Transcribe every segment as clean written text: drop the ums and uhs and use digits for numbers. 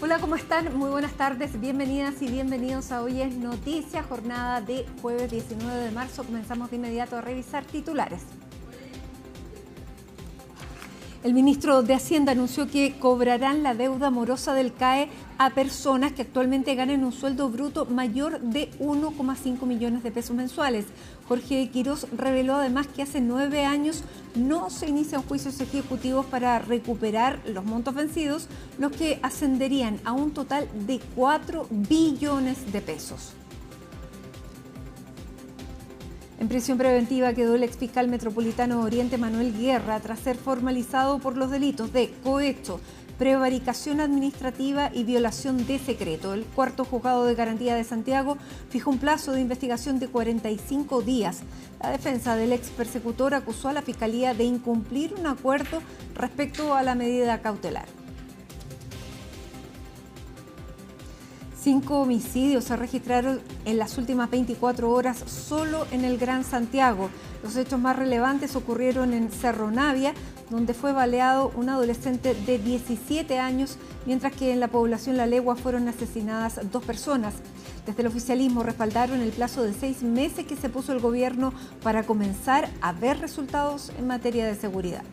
Hola, ¿cómo están? Muy buenas tardes, bienvenidas y bienvenidos a Hoy es Noticia, jornada de jueves 19 de marzo. Comenzamos de inmediato a revisar titulares. El ministro de Hacienda anunció que cobrarán la deuda morosa del CAE a personas que actualmente ganen un sueldo bruto mayor de 1,5 millones de pesos mensuales. Jorge Quirós reveló además que hace 9 años no se inician juicios ejecutivos para recuperar los montos vencidos, los que ascenderían a un total de 4 billones de pesos. En prisión preventiva quedó el exfiscal metropolitano Oriente Manuel Guerra tras ser formalizado por los delitos de cohecho, prevaricación administrativa y violación de secreto. El cuarto juzgado de garantía de Santiago fijó un plazo de investigación de 45 días. La defensa del ex persecutor acusó a la Fiscalía de incumplir un acuerdo respecto a la medida cautelar. 5 homicidios se registraron en las últimas 24 horas solo en el Gran Santiago. Los hechos más relevantes ocurrieron en Cerro Navia, donde fue baleado un adolescente de 17 años, mientras que en la población La Legua fueron asesinadas 2 personas. Desde el oficialismo respaldaron el plazo de 6 meses que se puso el gobierno para comenzar a ver resultados en materia de seguridad.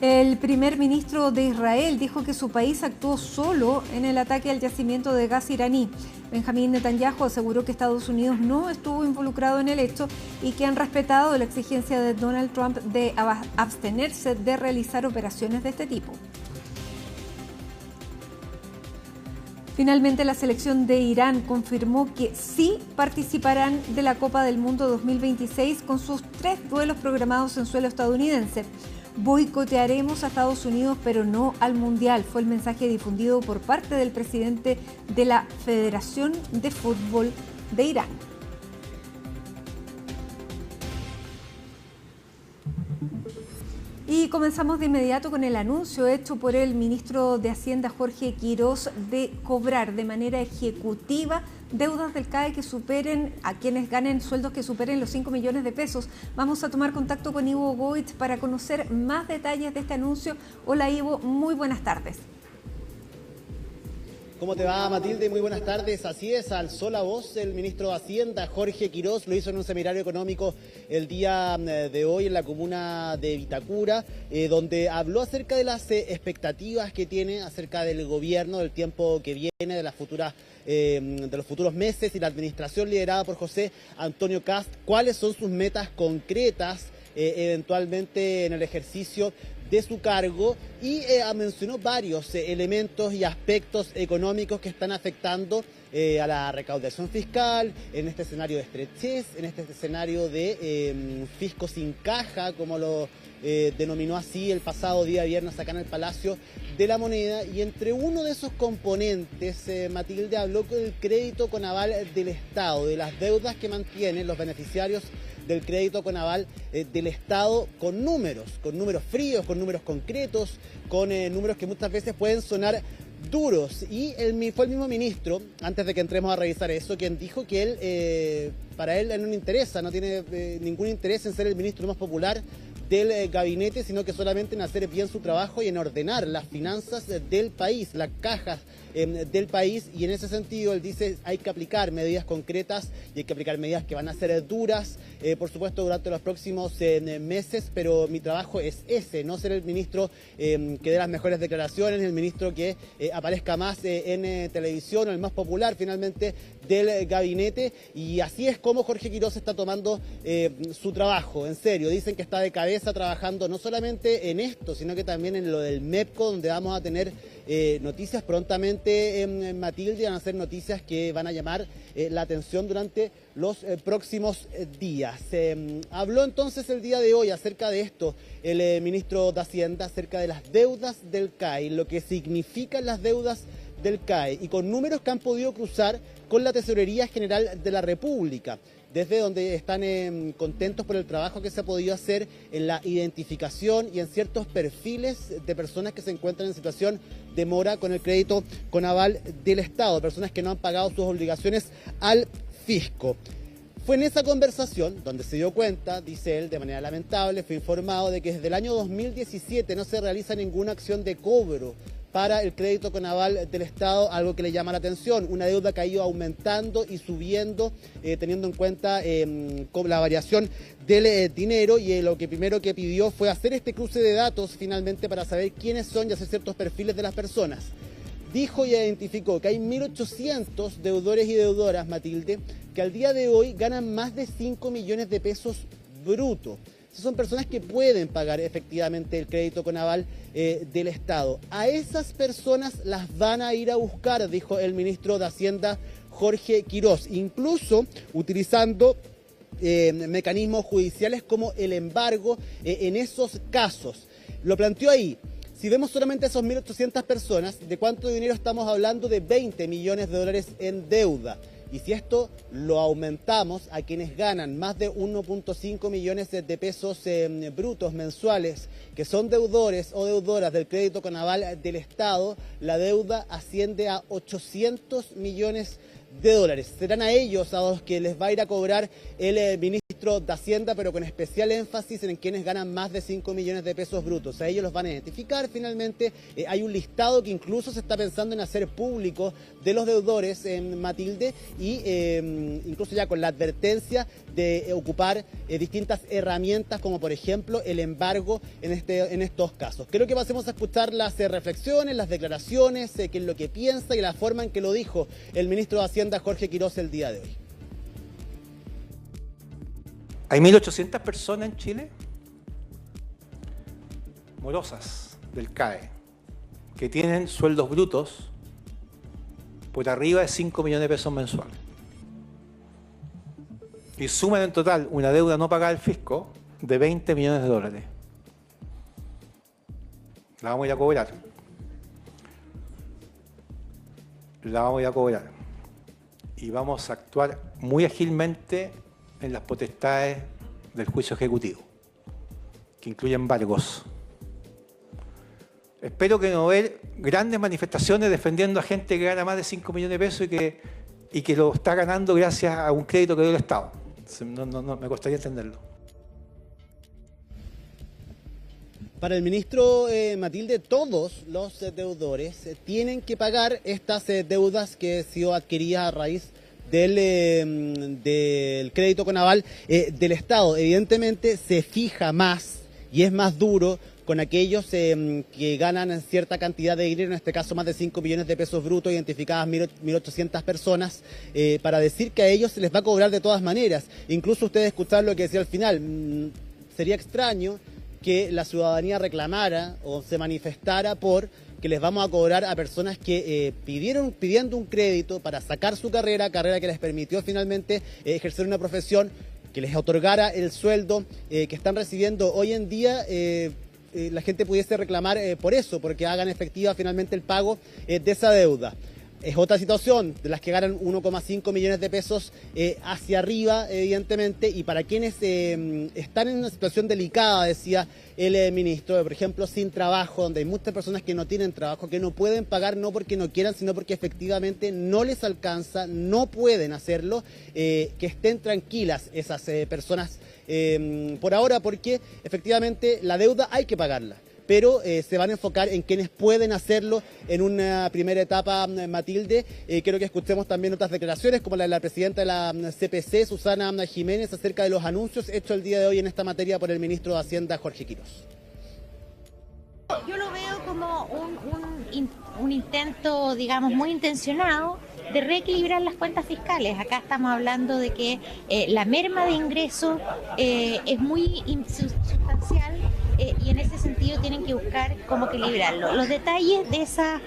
El primer ministro de Israel dijo que su país actuó solo en el ataque al yacimiento de gas iraní. Benjamín Netanyahu aseguró que Estados Unidos no estuvo involucrado en el hecho y que han respetado la exigencia de Donald Trump de abstenerse de realizar operaciones de este tipo. Finalmente, la selección de Irán confirmó que sí participarán de la Copa del Mundo 2026 con sus 3 duelos programados en suelo estadounidense. Boicotearemos a Estados Unidos, pero no al Mundial, fue el mensaje difundido por parte del presidente de la Federación de Fútbol de Irán. Y comenzamos de inmediato con el anuncio hecho por el ministro de Hacienda, Jorge Quirós, de cobrar de manera ejecutiva deudas del CAE que superen a quienes ganen sueldos que superen los 5 millones de pesos. Vamos a tomar contacto con Ivo Goich para conocer más detalles de este anuncio. Hola Ivo, muy buenas tardes. ¿Cómo te va, Matilde? Muy buenas tardes. Así es, alzó la voz el ministro de Hacienda, Jorge Quirós, lo hizo en un seminario económico el día de hoy en la comuna de Vitacura, donde habló acerca de las expectativas que tiene acerca del gobierno, del tiempo que viene, de los futuros meses y la administración liderada por José Antonio Kast, cuáles son sus metas concretas eventualmente en el ejercicio de su cargo, y mencionó varios elementos y aspectos económicos que están afectando a la recaudación fiscal, en este escenario de estrechez, en este escenario de fisco sin caja, como lo denominó así el pasado día viernes acá en el Palacio de la Moneda. Y entre uno de esos componentes, Matilde, habló del crédito con aval del Estado, de las deudas que mantienen los beneficiarios del crédito con aval del Estado, con números fríos, con números concretos, con números que muchas veces pueden sonar duros. Y fue el mismo ministro, antes de que entremos a revisar eso, quien dijo que para él no le interesa, no tiene ningún interés en ser el ministro más popular del gabinete, sino que solamente en hacer bien su trabajo y en ordenar las finanzas del país, las cajas del país. Y en ese sentido él dice hay que aplicar medidas concretas y hay que aplicar medidas que van a ser duras, por supuesto, durante los próximos meses, pero mi trabajo es ese, no ser el ministro que dé las mejores declaraciones, el ministro que aparezca más en televisión, o el más popular finalmente del gabinete. Y así es como Jorge Quirós está tomando su trabajo, en serio. Dicen que está de cabeza trabajando no solamente en esto, sino que también en lo del MEPCO, donde vamos a tener noticias prontamente, Matilde, van a ser noticias que van a llamar la atención durante los próximos días. Habló entonces el día de hoy acerca de esto el ministro de Hacienda, acerca de las deudas del CAE, lo que significan las deudas del CAE, y con números que han podido cruzar con la Tesorería General de la República, desde donde están contentos por el trabajo que se ha podido hacer en la identificación y en ciertos perfiles de personas que se encuentran en situación de mora con el crédito con aval del Estado, personas que no han pagado sus obligaciones al fisco. Fue en esa conversación donde se dio cuenta, dice él, de manera lamentable, fue informado de que desde el año 2017 no se realiza ninguna acción de cobro para el crédito con aval del Estado, algo que le llama la atención, una deuda que ha ido aumentando y subiendo, teniendo en cuenta la variación del dinero, y lo que primero que pidió fue hacer este cruce de datos finalmente para saber quiénes son y hacer ciertos perfiles de las personas. Dijo y identificó que hay 1.800 deudores y deudoras, Matilde, que al día de hoy ganan más de 5 millones de pesos brutos. Esas son personas que pueden pagar efectivamente el crédito con aval del Estado. A esas personas las van a ir a buscar, dijo el ministro de Hacienda, Jorge Quirós, incluso utilizando mecanismos judiciales como el embargo en esos casos. Lo planteó ahí. Si vemos solamente esos 1.800 personas, ¿de cuánto dinero estamos hablando? De 20 millones de dólares en deuda. Y si esto lo aumentamos a quienes ganan más de 1.5 millones de pesos brutos mensuales, que son deudores o deudoras del crédito con aval del Estado, la deuda asciende a 800 millones de dólares. Serán a ellos a los que les va a ir a cobrar el ministro de Hacienda, pero con especial énfasis en quienes ganan más de 5 millones de pesos brutos. A ellos los van a identificar. Finalmente, hay un listado que incluso se está pensando en hacer público de los deudores en Matilde, y incluso ya con la advertencia de ocupar distintas herramientas, como por ejemplo el embargo en estos casos. Creo que pasemos a escuchar las reflexiones, las declaraciones, qué es lo que piensa y la forma en que lo dijo el ministro de Hacienda, Jorge Quirós, el día de hoy. Hay 1.800 personas en Chile morosas del CAE que tienen sueldos brutos por arriba de 5 millones de pesos mensuales y suman en total una deuda no pagada al fisco de 20 millones de dólares. La vamos a ir a cobrar. La vamos a ir a cobrar. Y vamos a actuar muy ágilmente en las potestades del juicio ejecutivo, que incluye embargos. Espero que no vean grandes manifestaciones defendiendo a gente que gana más de 5 millones de pesos y que lo está ganando gracias a un crédito que dio el Estado. No, me costaría entenderlo. Para el ministro Matilde, todos los deudores tienen que pagar estas deudas que han sido adquiridas a raíz del crédito con aval del Estado. Evidentemente se fija más y es más duro con aquellos que ganan cierta cantidad de dinero, en este caso más de 5 millones de pesos brutos, identificadas 1.800 personas, para decir que a ellos se les va a cobrar de todas maneras. Incluso ustedes escucharon lo que decía al final. Sería extraño que la ciudadanía reclamara o se manifestara por que les vamos a cobrar a personas que pidiendo un crédito para sacar su carrera que les permitió finalmente ejercer una profesión, que les otorgara el sueldo que están recibiendo hoy en día. La gente pudiese reclamar por eso, porque hagan efectiva finalmente el pago de esa deuda. Es otra situación de las que ganan 1,5 millones de pesos hacia arriba, evidentemente, y para quienes están en una situación delicada, decía el ministro, por ejemplo, sin trabajo, donde hay muchas personas que no tienen trabajo, que no pueden pagar no porque no quieran, sino porque efectivamente no les alcanza, no pueden hacerlo, que estén tranquilas esas personas por ahora, porque efectivamente la deuda hay que pagarla. Pero se van a enfocar en quienes pueden hacerlo en una primera etapa, Matilde. Quiero que escuchemos también otras declaraciones, como la de la presidenta de la CPC, Susana Jiménez, acerca de los anuncios hechos el día de hoy en esta materia por el ministro de Hacienda, Jorge Quirós. Yo lo veo como un intento, digamos, muy intencionado de reequilibrar las cuentas fiscales. Acá estamos hablando de que la merma de ingresos es muy sustancial, y en ese sentido tienen que buscar cómo equilibrarlo. Los detalles de esa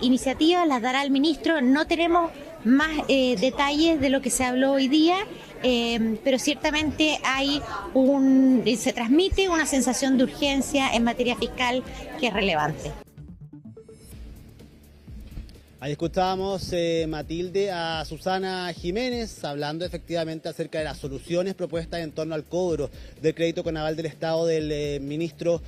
iniciativa las dará el ministro. No tenemos más detalles de lo que se habló hoy día, pero ciertamente se transmite una sensación de urgencia en materia fiscal que es relevante. Ahí escuchábamos, Matilde, a Susana Jiménez hablando efectivamente acerca de las soluciones propuestas en torno al cobro del crédito con aval del Estado del ministro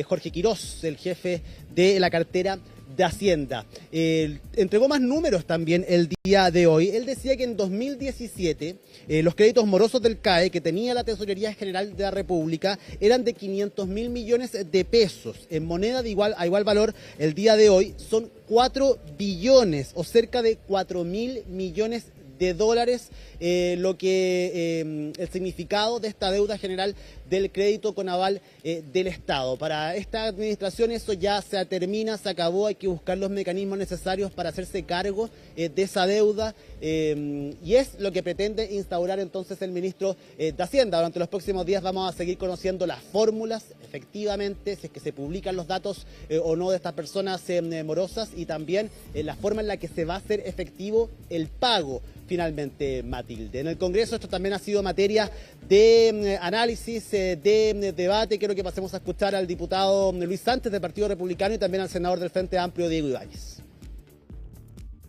Jorge Quirós, el jefe de la cartera de Hacienda. Entregó más números también el día de hoy. Él decía que en 2017 los créditos morosos del CAE que tenía la Tesorería General de la República eran de 500.000 millones de pesos. En moneda a igual valor, el día de hoy son 4 billones o cerca de 4.000 millones de dólares, lo que el significado de esta deuda general del crédito con aval del Estado. Para esta administración eso ya se termina, se acabó, hay que buscar los mecanismos necesarios para hacerse cargo de esa deuda y es lo que pretende instaurar entonces el ministro de Hacienda. Durante los próximos días vamos a seguir conociendo las fórmulas, efectivamente, si es que se publican los datos o no de estas personas morosas y también la forma en la que se va a hacer efectivo el pago finalmente, Matilde. En el Congreso esto también ha sido materia de análisis, de debate. Quiero que pasemos a escuchar al diputado Luis Sánchez del Partido Republicano y también al senador del Frente Amplio, Diego Ibáñez.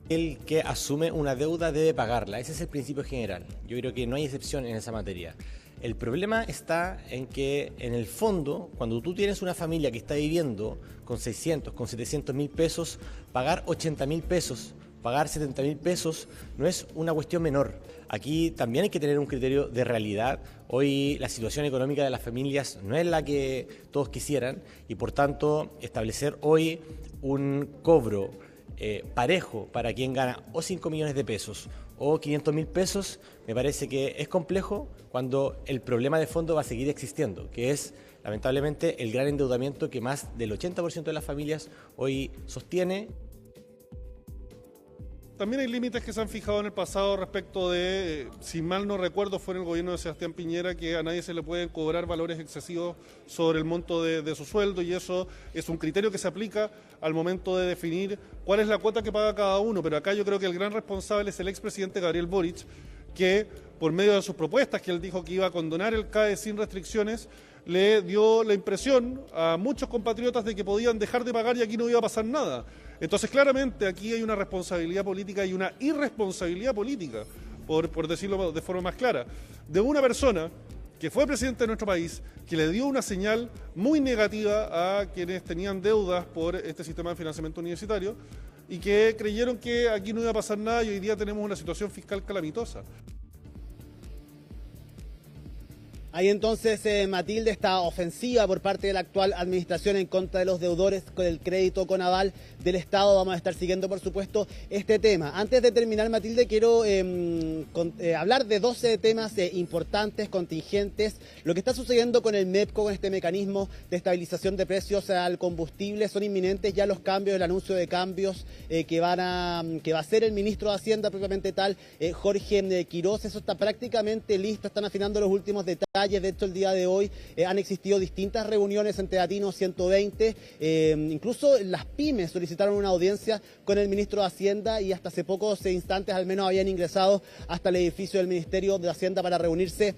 El que asume una deuda debe pagarla, ese es el principio general. Yo creo que no hay excepción en esa materia. El problema está en que, en el fondo, cuando tú tienes una familia que está viviendo con 600, con 700.000 pesos, pagar 80.000 pesos, pagar 70.000 pesos no es una cuestión menor. Aquí también hay que tener un criterio de realidad. Hoy la situación económica de las familias no es la que todos quisieran y por tanto establecer hoy un cobro parejo para quien gana o 5 millones de pesos o 500.000 pesos me parece que es complejo cuando el problema de fondo va a seguir existiendo, que es lamentablemente el gran endeudamiento que más del 80% de las familias hoy sostiene. También hay límites que se han fijado en el pasado respecto de, si mal no recuerdo, fue en el gobierno de Sebastián Piñera que a nadie se le pueden cobrar valores excesivos sobre el monto de su sueldo y eso es un criterio que se aplica al momento de definir cuál es la cuota que paga cada uno. Pero acá yo creo que el gran responsable es el expresidente Gabriel Boric, que por medio de sus propuestas, que él dijo que iba a condonar el CAE sin restricciones, le dio la impresión a muchos compatriotas de que podían dejar de pagar y aquí no iba a pasar nada. Entonces, claramente, aquí hay una responsabilidad política y una irresponsabilidad política, por decirlo de forma más clara, de una persona que fue presidente de nuestro país, que le dio una señal muy negativa a quienes tenían deudas por este sistema de financiamiento universitario y que creyeron que aquí no iba a pasar nada y hoy día tenemos una situación fiscal calamitosa. Hay entonces, Matilde, esta ofensiva por parte de la actual administración en contra de los deudores con el crédito con aval del Estado. Vamos a estar siguiendo, por supuesto, este tema. Antes de terminar, Matilde, quiero hablar de 12 temas importantes, contingentes. Lo que está sucediendo con el MEPCO, con este mecanismo de estabilización de precios al combustible, son inminentes ya los cambios, el anuncio de cambios que va a hacer el ministro de Hacienda, propiamente tal, Jorge Quirós. Eso está prácticamente listo, están afinando los últimos detalles. De hecho, el día de hoy han existido distintas reuniones entre Latinos 120, incluso las pymes solicitaron una audiencia con el ministro de Hacienda y hasta hace pocos instantes al menos habían ingresado hasta el edificio del Ministerio de Hacienda para reunirse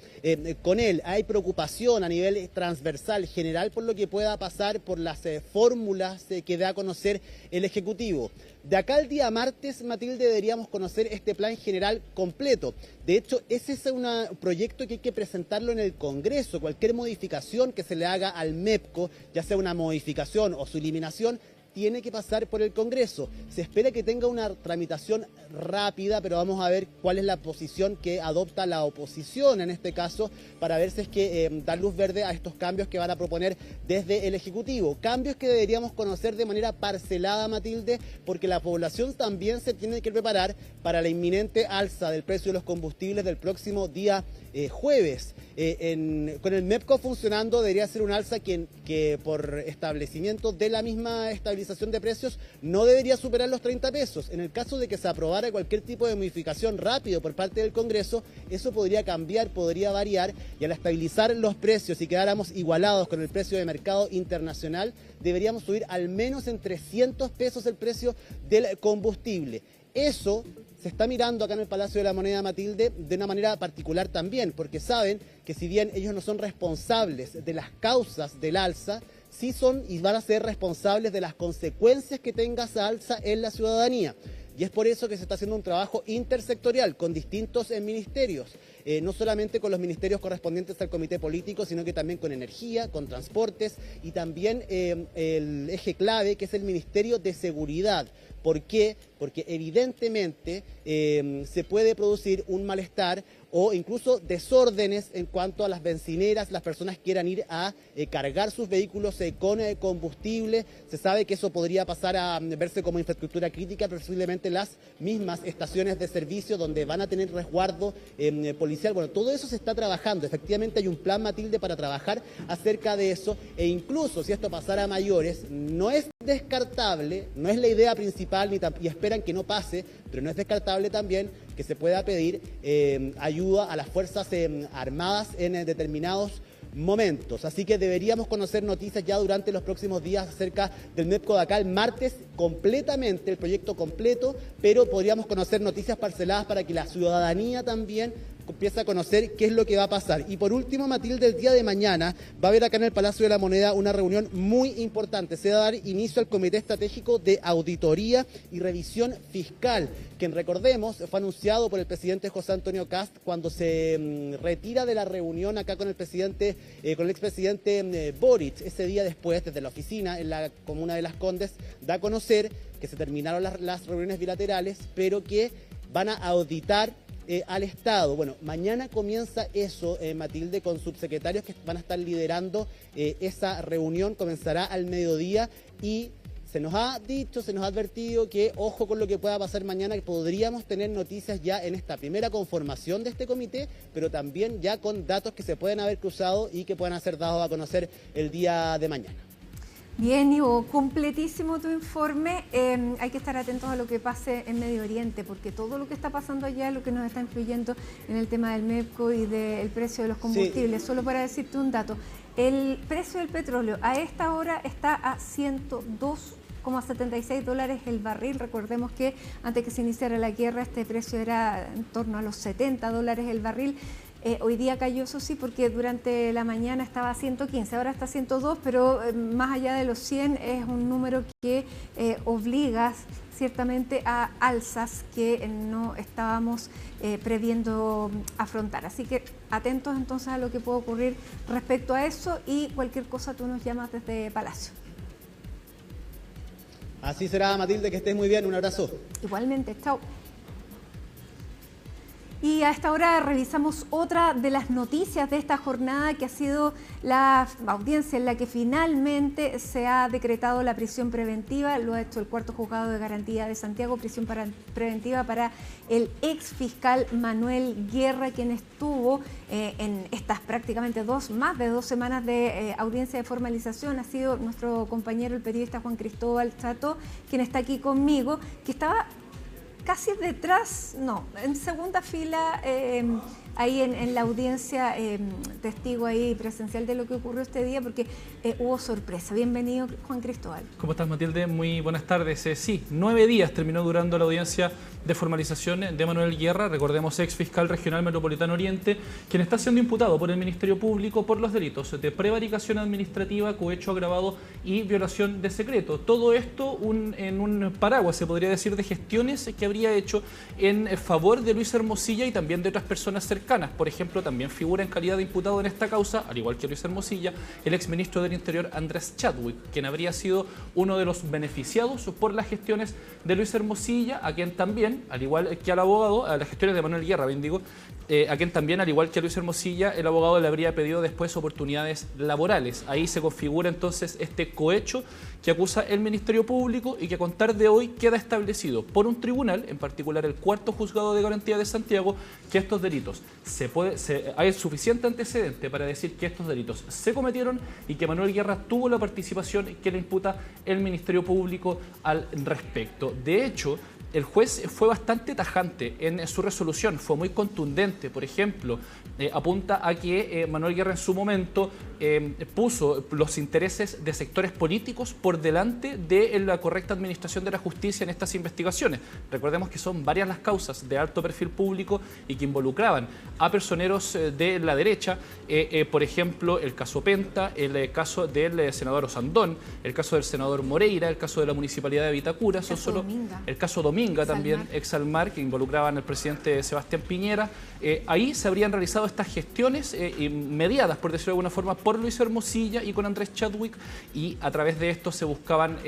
con él. Hay preocupación a nivel transversal, general, por lo que pueda pasar por las fórmulas que da a conocer el Ejecutivo. De acá al día martes, Matilde, deberíamos conocer este plan general completo. De hecho, ese es un proyecto que hay que presentarlo en el Congreso. Cualquier modificación que se le haga al MEPCO, ya sea una modificación o su eliminación, tiene que pasar por el Congreso. Se espera que tenga una tramitación rápida, pero vamos a ver cuál es la posición que adopta la oposición en este caso, para ver si es que da luz verde a estos cambios que van a proponer desde el Ejecutivo. Cambios que deberíamos conocer de manera parcelada, Matilde, porque la población también se tiene que preparar para la inminente alza del precio de los combustibles del próximo día jueves. Con el MEPCO funcionando, debería ser un alza que por establecimiento de la misma estabilización de precios no debería superar los 30 pesos. En el caso de que se aprobara cualquier tipo de modificación rápido por parte del Congreso, eso podría cambiar, podría variar, y al estabilizar los precios y quedáramos igualados con el precio de mercado internacional, deberíamos subir al menos en 300 pesos el precio del combustible. Eso se está mirando acá en el Palacio de la Moneda, Matilde, de una manera particular también, porque saben que si bien ellos no son responsables de las causas del alza, sí son y van a ser responsables de las consecuencias que tenga esa alza en la ciudadanía. Y es por eso que se está haciendo un trabajo intersectorial con distintos ministerios, no solamente con los ministerios correspondientes al comité político, sino que también con energía, con transportes y también el eje clave, que es el Ministerio de Seguridad. ¿Por qué? Porque evidentemente se puede producir un malestar o incluso desórdenes en cuanto a las bencineras, las personas quieran ir a cargar sus vehículos con combustible. Se sabe que eso podría pasar a verse como infraestructura crítica, posiblemente las mismas estaciones de servicio donde van a tener resguardo policial. Bueno, todo eso se está trabajando. Efectivamente hay un plan, Matilde, para trabajar acerca de eso, e incluso si esto pasara a mayores, no es descartable, no es la idea principal y esperan que no pase, pero no es descartable también que se pueda pedir ayuda a las Fuerzas Armadas en determinados momentos. Así que deberíamos conocer noticias ya durante los próximos días acerca del MEPCO de acá. El martes completamente, el proyecto completo, pero podríamos conocer noticias parceladas para que la ciudadanía también empieza a conocer qué es lo que va a pasar. Y por último, Matilde, el día de mañana va a haber acá en el Palacio de la Moneda una reunión muy importante. Se va a dar inicio al Comité Estratégico de Auditoría y Revisión Fiscal, quien, recordemos, fue anunciado por el presidente José Antonio Kast cuando se retira de la reunión acá con el expresidente Boric. Ese día después, desde la oficina en la comuna de Las Condes, da a conocer que se terminaron las reuniones bilaterales, pero que van a auditar al Estado. Bueno, mañana comienza eso, Matilde, con subsecretarios que van a estar liderando esa reunión. Comenzará al mediodía y se nos ha dicho, se nos ha advertido que ojo con lo que pueda pasar mañana, que podríamos tener noticias ya en esta primera conformación de este comité, pero también ya con datos que se pueden haber cruzado y que puedan ser dados a conocer el día de mañana. Bien, Ivo, completísimo tu informe. Hay que estar atentos a lo que pase en Medio Oriente, porque todo lo que está pasando allá es lo que nos está influyendo en el tema del MEPCO y del precio de los combustibles. Sí. Solo para decirte un dato, el precio del petróleo a esta hora está a $102,76 el barril. Recordemos que antes que se iniciara la guerra este precio era en torno a los $70 el barril. Hoy día cayó, eso sí, porque durante la mañana estaba a 115, ahora está a 102, pero más allá de los 100 es un número que obliga ciertamente a alzas que no estábamos previendo afrontar. Así que atentos entonces a lo que puede ocurrir respecto a eso, y cualquier cosa tú nos llamas desde Palacio. Así será, Matilde, que estés muy bien, un abrazo. Igualmente, chao. Y a esta hora revisamos otra de las noticias de esta jornada, que ha sido la audiencia en la que finalmente se ha decretado la prisión preventiva. Lo ha hecho el Cuarto Juzgado de Garantía de Santiago, prisión preventiva para el ex fiscal Manuel Guerra, quien estuvo en estas prácticamente más de 2 semanas de audiencia de formalización. Ha sido nuestro compañero, el periodista Juan Cristóbal Chato, quien está aquí conmigo, que estaba casi detrás, en segunda fila, ahí en la audiencia, testigo ahí presencial de lo que ocurrió este día, porque hubo sorpresa. Bienvenido, Juan Cristóbal. ¿Cómo estás, Matilde? Muy buenas tardes. Sí, 9 días terminó durando la audiencia de formalización de Manuel Guerra, recordemos, ex fiscal regional metropolitano Oriente, quien está siendo imputado por el Ministerio Público por los delitos de prevaricación administrativa, cohecho agravado y violación de secreto. Todo esto en un paraguas, se podría decir, de gestiones que habría hecho en favor de Luis Hermosilla y también de otras personas cercanas. Por ejemplo, también figura en calidad de imputado en esta causa, al igual que Luis Hermosilla, el exministro del Interior Andrés Chadwick, quien habría sido uno de los beneficiados por las gestiones de Luis Hermosilla, a quien también, al igual que al abogado, a las gestiones de Manuel Guerra, bien digo, a quien también, al igual que a Luis Hermosilla, el abogado le habría pedido después oportunidades laborales. Ahí se configura entonces este cohecho que acusa el Ministerio Público y que a contar de hoy queda establecido por un tribunal, en particular el Cuarto Juzgado de Garantía de Santiago, que estos delitos hay suficiente antecedente para decir que estos delitos se cometieron y que Manuel Guerra tuvo la participación que le imputa el Ministerio Público al respecto. De hecho, el juez fue bastante tajante en su resolución, fue muy contundente. Por ejemplo, apunta a que Manuel Guerra en su momento puso los intereses de sectores políticos por delante de la correcta administración de la justicia en estas investigaciones. Recordemos que son varias las causas de alto perfil público y que involucraban a personeros de la derecha, por ejemplo, el caso Penta, el caso del senador Osandón, el caso del senador Moreira, el caso de la Municipalidad de Vitacura, el caso Dominga también, Exalmar, que involucraban al presidente Sebastián Piñera. Ahí se habrían realizado estas gestiones mediadas, por decirlo de alguna forma, por Luis Hermosilla y con Andrés Chadwick, y a través de esto se buscaban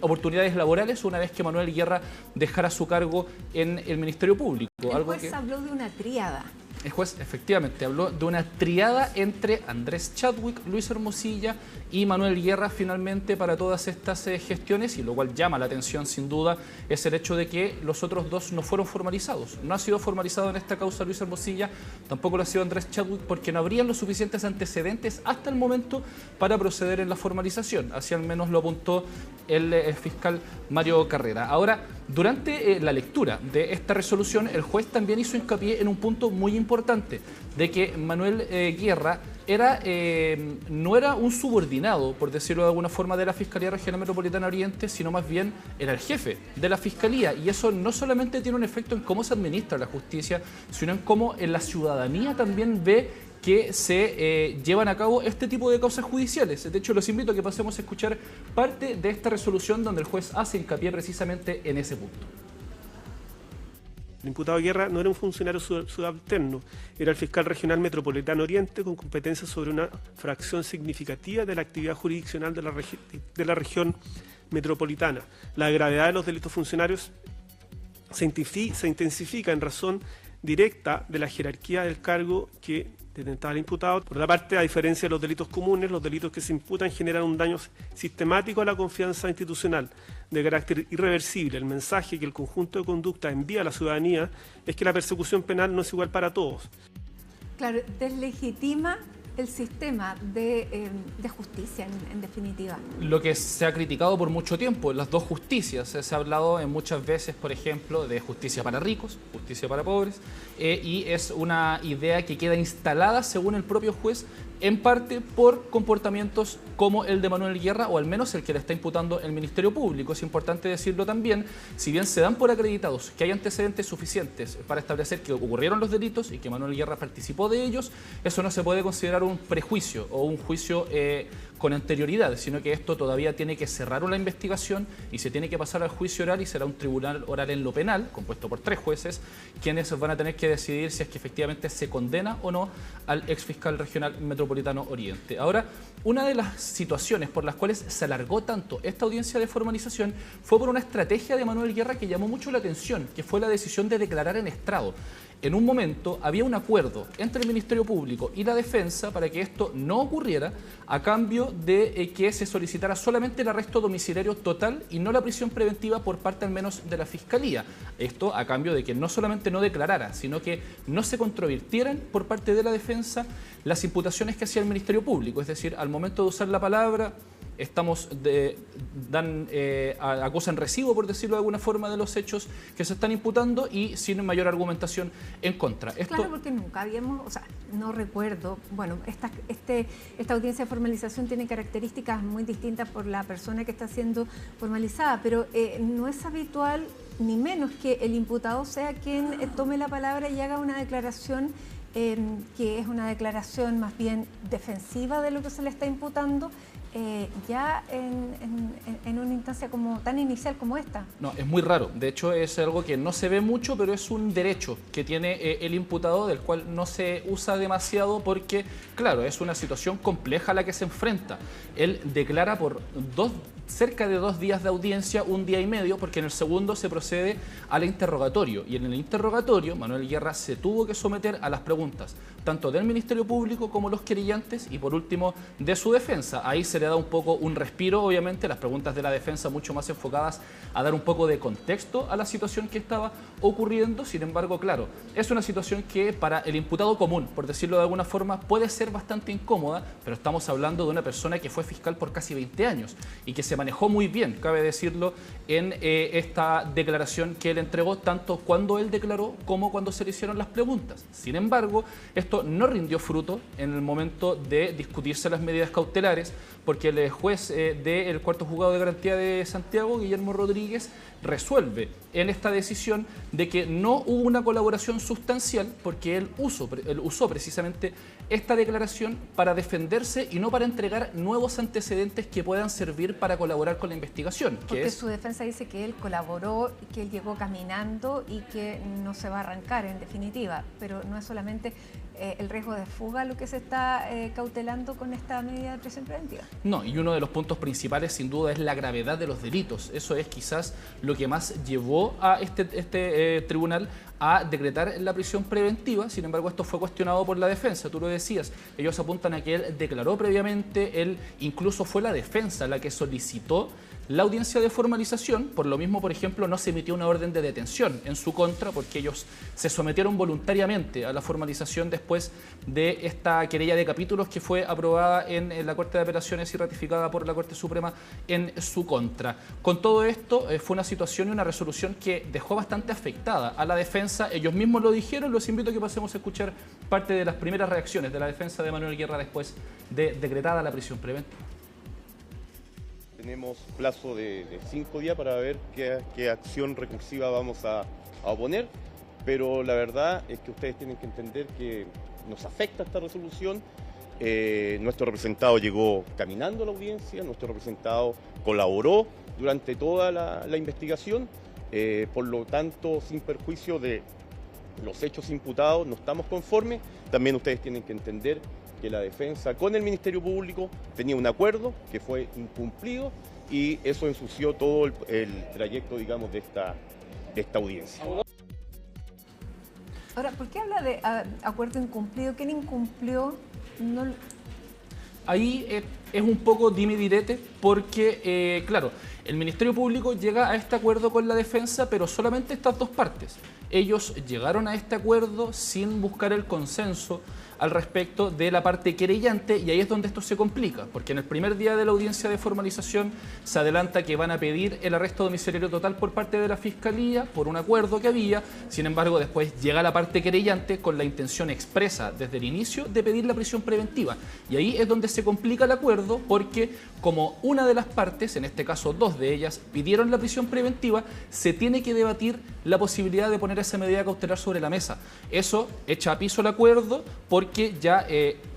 oportunidades laborales una vez que Manuel Guerra dejara su cargo en el Ministerio Público. El juez habló de una tríada. El juez efectivamente habló de una triada entre Andrés Chadwick, Luis Hermosilla y Manuel Guerra finalmente para todas estas gestiones, y lo cual llama la atención sin duda es el hecho de que los otros dos no fueron formalizados. No ha sido formalizado en esta causa Luis Hermosilla, tampoco lo ha sido Andrés Chadwick, porque no habrían los suficientes antecedentes hasta el momento para proceder en la formalización. Así al menos lo apuntó el fiscal Mario Carrera. Ahora, durante la lectura de esta resolución, el juez también hizo hincapié en un punto muy importante, de que Manuel Guerra no era un subordinado, por decirlo de alguna forma, de la Fiscalía Regional Metropolitana Oriente, sino más bien era el jefe de la Fiscalía. Y eso no solamente tiene un efecto en cómo se administra la justicia, sino en cómo la ciudadanía también ve que se llevan a cabo este tipo de causas judiciales. De hecho, los invito a que pasemos a escuchar parte de esta resolución donde el juez hace hincapié precisamente en ese punto. El imputado Guerra no era un funcionario subalterno, era el fiscal regional metropolitano Oriente con competencia sobre una fracción significativa de la actividad jurisdiccional de la región metropolitana. La gravedad de los delitos funcionarios se intensifica en razón directa de la jerarquía del cargo que detentaba el imputado. Por otra parte, a diferencia de los delitos comunes, los delitos que se imputan generan un daño sistemático a la confianza institucional de carácter irreversible. El mensaje que el conjunto de conductas envía a la ciudadanía es que la persecución penal no es igual para todos. Claro, deslegitima el sistema de justicia, en definitiva. Lo que se ha criticado por mucho tiempo, las dos justicias. Se ha hablado en muchas veces, por ejemplo, de justicia para ricos, justicia para pobres, y es una idea que queda instalada, según el propio juez, en parte por comportamientos como el de Manuel Guerra, o al menos el que le está imputando el Ministerio Público. Es importante decirlo también, si bien se dan por acreditados que hay antecedentes suficientes para establecer que ocurrieron los delitos y que Manuel Guerra participó de ellos, eso no se puede considerar un prejuicio o un juicio con anterioridad, sino que esto todavía tiene que cerrar una investigación y se tiene que pasar al juicio oral, y será un tribunal oral en lo penal, compuesto por 3 jueces, quienes van a tener que decidir si es que efectivamente se condena o no al exfiscal regional metropolitano Oriente. Ahora, una de las situaciones por las cuales se alargó tanto esta audiencia de formalización fue por una estrategia de Manuel Guerra que llamó mucho la atención, que fue la decisión de declarar en estrado. En un momento había un acuerdo entre el Ministerio Público y la Defensa para que esto no ocurriera, a cambio de que se solicitara solamente el arresto domiciliario total y no la prisión preventiva por parte al menos de la Fiscalía. Esto a cambio de que no solamente no declarara, sino que no se controvirtieran por parte de la Defensa las imputaciones que hacía el Ministerio Público. Es decir, al momento de usar la palabra, acusan recibo, por decirlo de alguna forma, de los hechos que se están imputando y sin mayor argumentación en contra. Claro, porque nunca habíamos, no recuerdo, bueno, esta audiencia de formalización tiene características muy distintas por la persona que está siendo formalizada, pero no es habitual ni menos que el imputado sea quien tome la palabra y haga una declaración que es una declaración más bien defensiva de lo que se le está imputando, ya en una instancia tan inicial como esta. No, es muy raro. De hecho, es algo que no se ve mucho, pero es un derecho que tiene el imputado, del cual no se usa demasiado porque, claro, es una situación compleja a la que se enfrenta. Él declara por cerca de 2 días de audiencia, 1 día y medio, porque en el segundo se procede al interrogatorio. Y en el interrogatorio, Manuel Guerra se tuvo que someter a las preguntas, tanto del Ministerio Público como los querellantes, y por último, de su defensa. Ahí se le le da un poco un respiro, obviamente, las preguntas de la defensa mucho más enfocadas a dar un poco de contexto a la situación que estaba ocurriendo. Sin embargo, claro, es una situación que para el imputado común, por decirlo de alguna forma, puede ser bastante incómoda, pero estamos hablando de una persona que fue fiscal por casi 20 años y que se manejó muy bien, cabe decirlo, en esta declaración que él entregó, tanto cuando él declaró como cuando se le hicieron las preguntas. Sin embargo, esto no rindió fruto en el momento de discutirse las medidas cautelares, porque el juez del cuarto juzgado de garantía de Santiago, Guillermo Rodríguez, resuelve en esta decisión de que no hubo una colaboración sustancial, porque él usó precisamente esta declaración para defenderse y no para entregar nuevos antecedentes que puedan servir para colaborar con la investigación. Porque su defensa dice que él colaboró, que él llegó caminando y que no se va a arrancar en definitiva, pero no es solamente el riesgo de fuga lo que se está cautelando con esta medida de prisión preventiva. No, y uno de los puntos principales sin duda es la gravedad de los delitos. Eso es quizás lo que más llevó a este tribunal a decretar la prisión preventiva. Sin embargo, esto fue cuestionado por la defensa, tú lo decías. Ellos apuntan a que él declaró previamente, él incluso fue la defensa la que solicitó la audiencia de formalización. Por lo mismo, por ejemplo, no se emitió una orden de detención en su contra, porque ellos se sometieron voluntariamente a la formalización después de esta querella de capítulos que fue aprobada en la Corte de Apelaciones y ratificada por la Corte Suprema en su contra. Con todo esto, fue una situación y una resolución que dejó bastante afectada a la defensa. Ellos mismos lo dijeron. Los invito a que pasemos a escuchar parte de las primeras reacciones de la defensa de Manuel Guerra después de decretada la prisión preventiva. Tenemos plazo de 5 días para ver qué acción recursiva vamos a oponer, pero la verdad es que ustedes tienen que entender que nos afecta esta resolución. Nuestro representado llegó caminando a la audiencia, nuestro representado colaboró durante toda la investigación, por lo tanto, sin perjuicio de los hechos imputados, no estamos conformes. También ustedes tienen que entender que la defensa con el Ministerio Público tenía un acuerdo que fue incumplido y eso ensució todo el trayecto, digamos, de esta audiencia. Ahora, ¿por qué habla de acuerdo incumplido? ¿Quién incumplió? No... Ahí es un poco dime y direte, porque, claro, el Ministerio Público llega a este acuerdo con la defensa, pero solamente estas dos partes. Ellos llegaron a este acuerdo sin buscar el consenso al respecto de la parte querellante, y ahí es donde esto se complica, porque en el primer día de la audiencia de formalización se adelanta que van a pedir el arresto domiciliario total por parte de la Fiscalía por un acuerdo que había. Sin embargo, después llega la parte querellante con la intención expresa desde el inicio de pedir la prisión preventiva, y ahí es donde se complica el acuerdo, porque como una de las partes, en este caso dos de ellas, pidieron la prisión preventiva, se tiene que debatir la posibilidad de poner esa medida cautelar sobre la mesa. Eso echa a piso el acuerdo, porque ya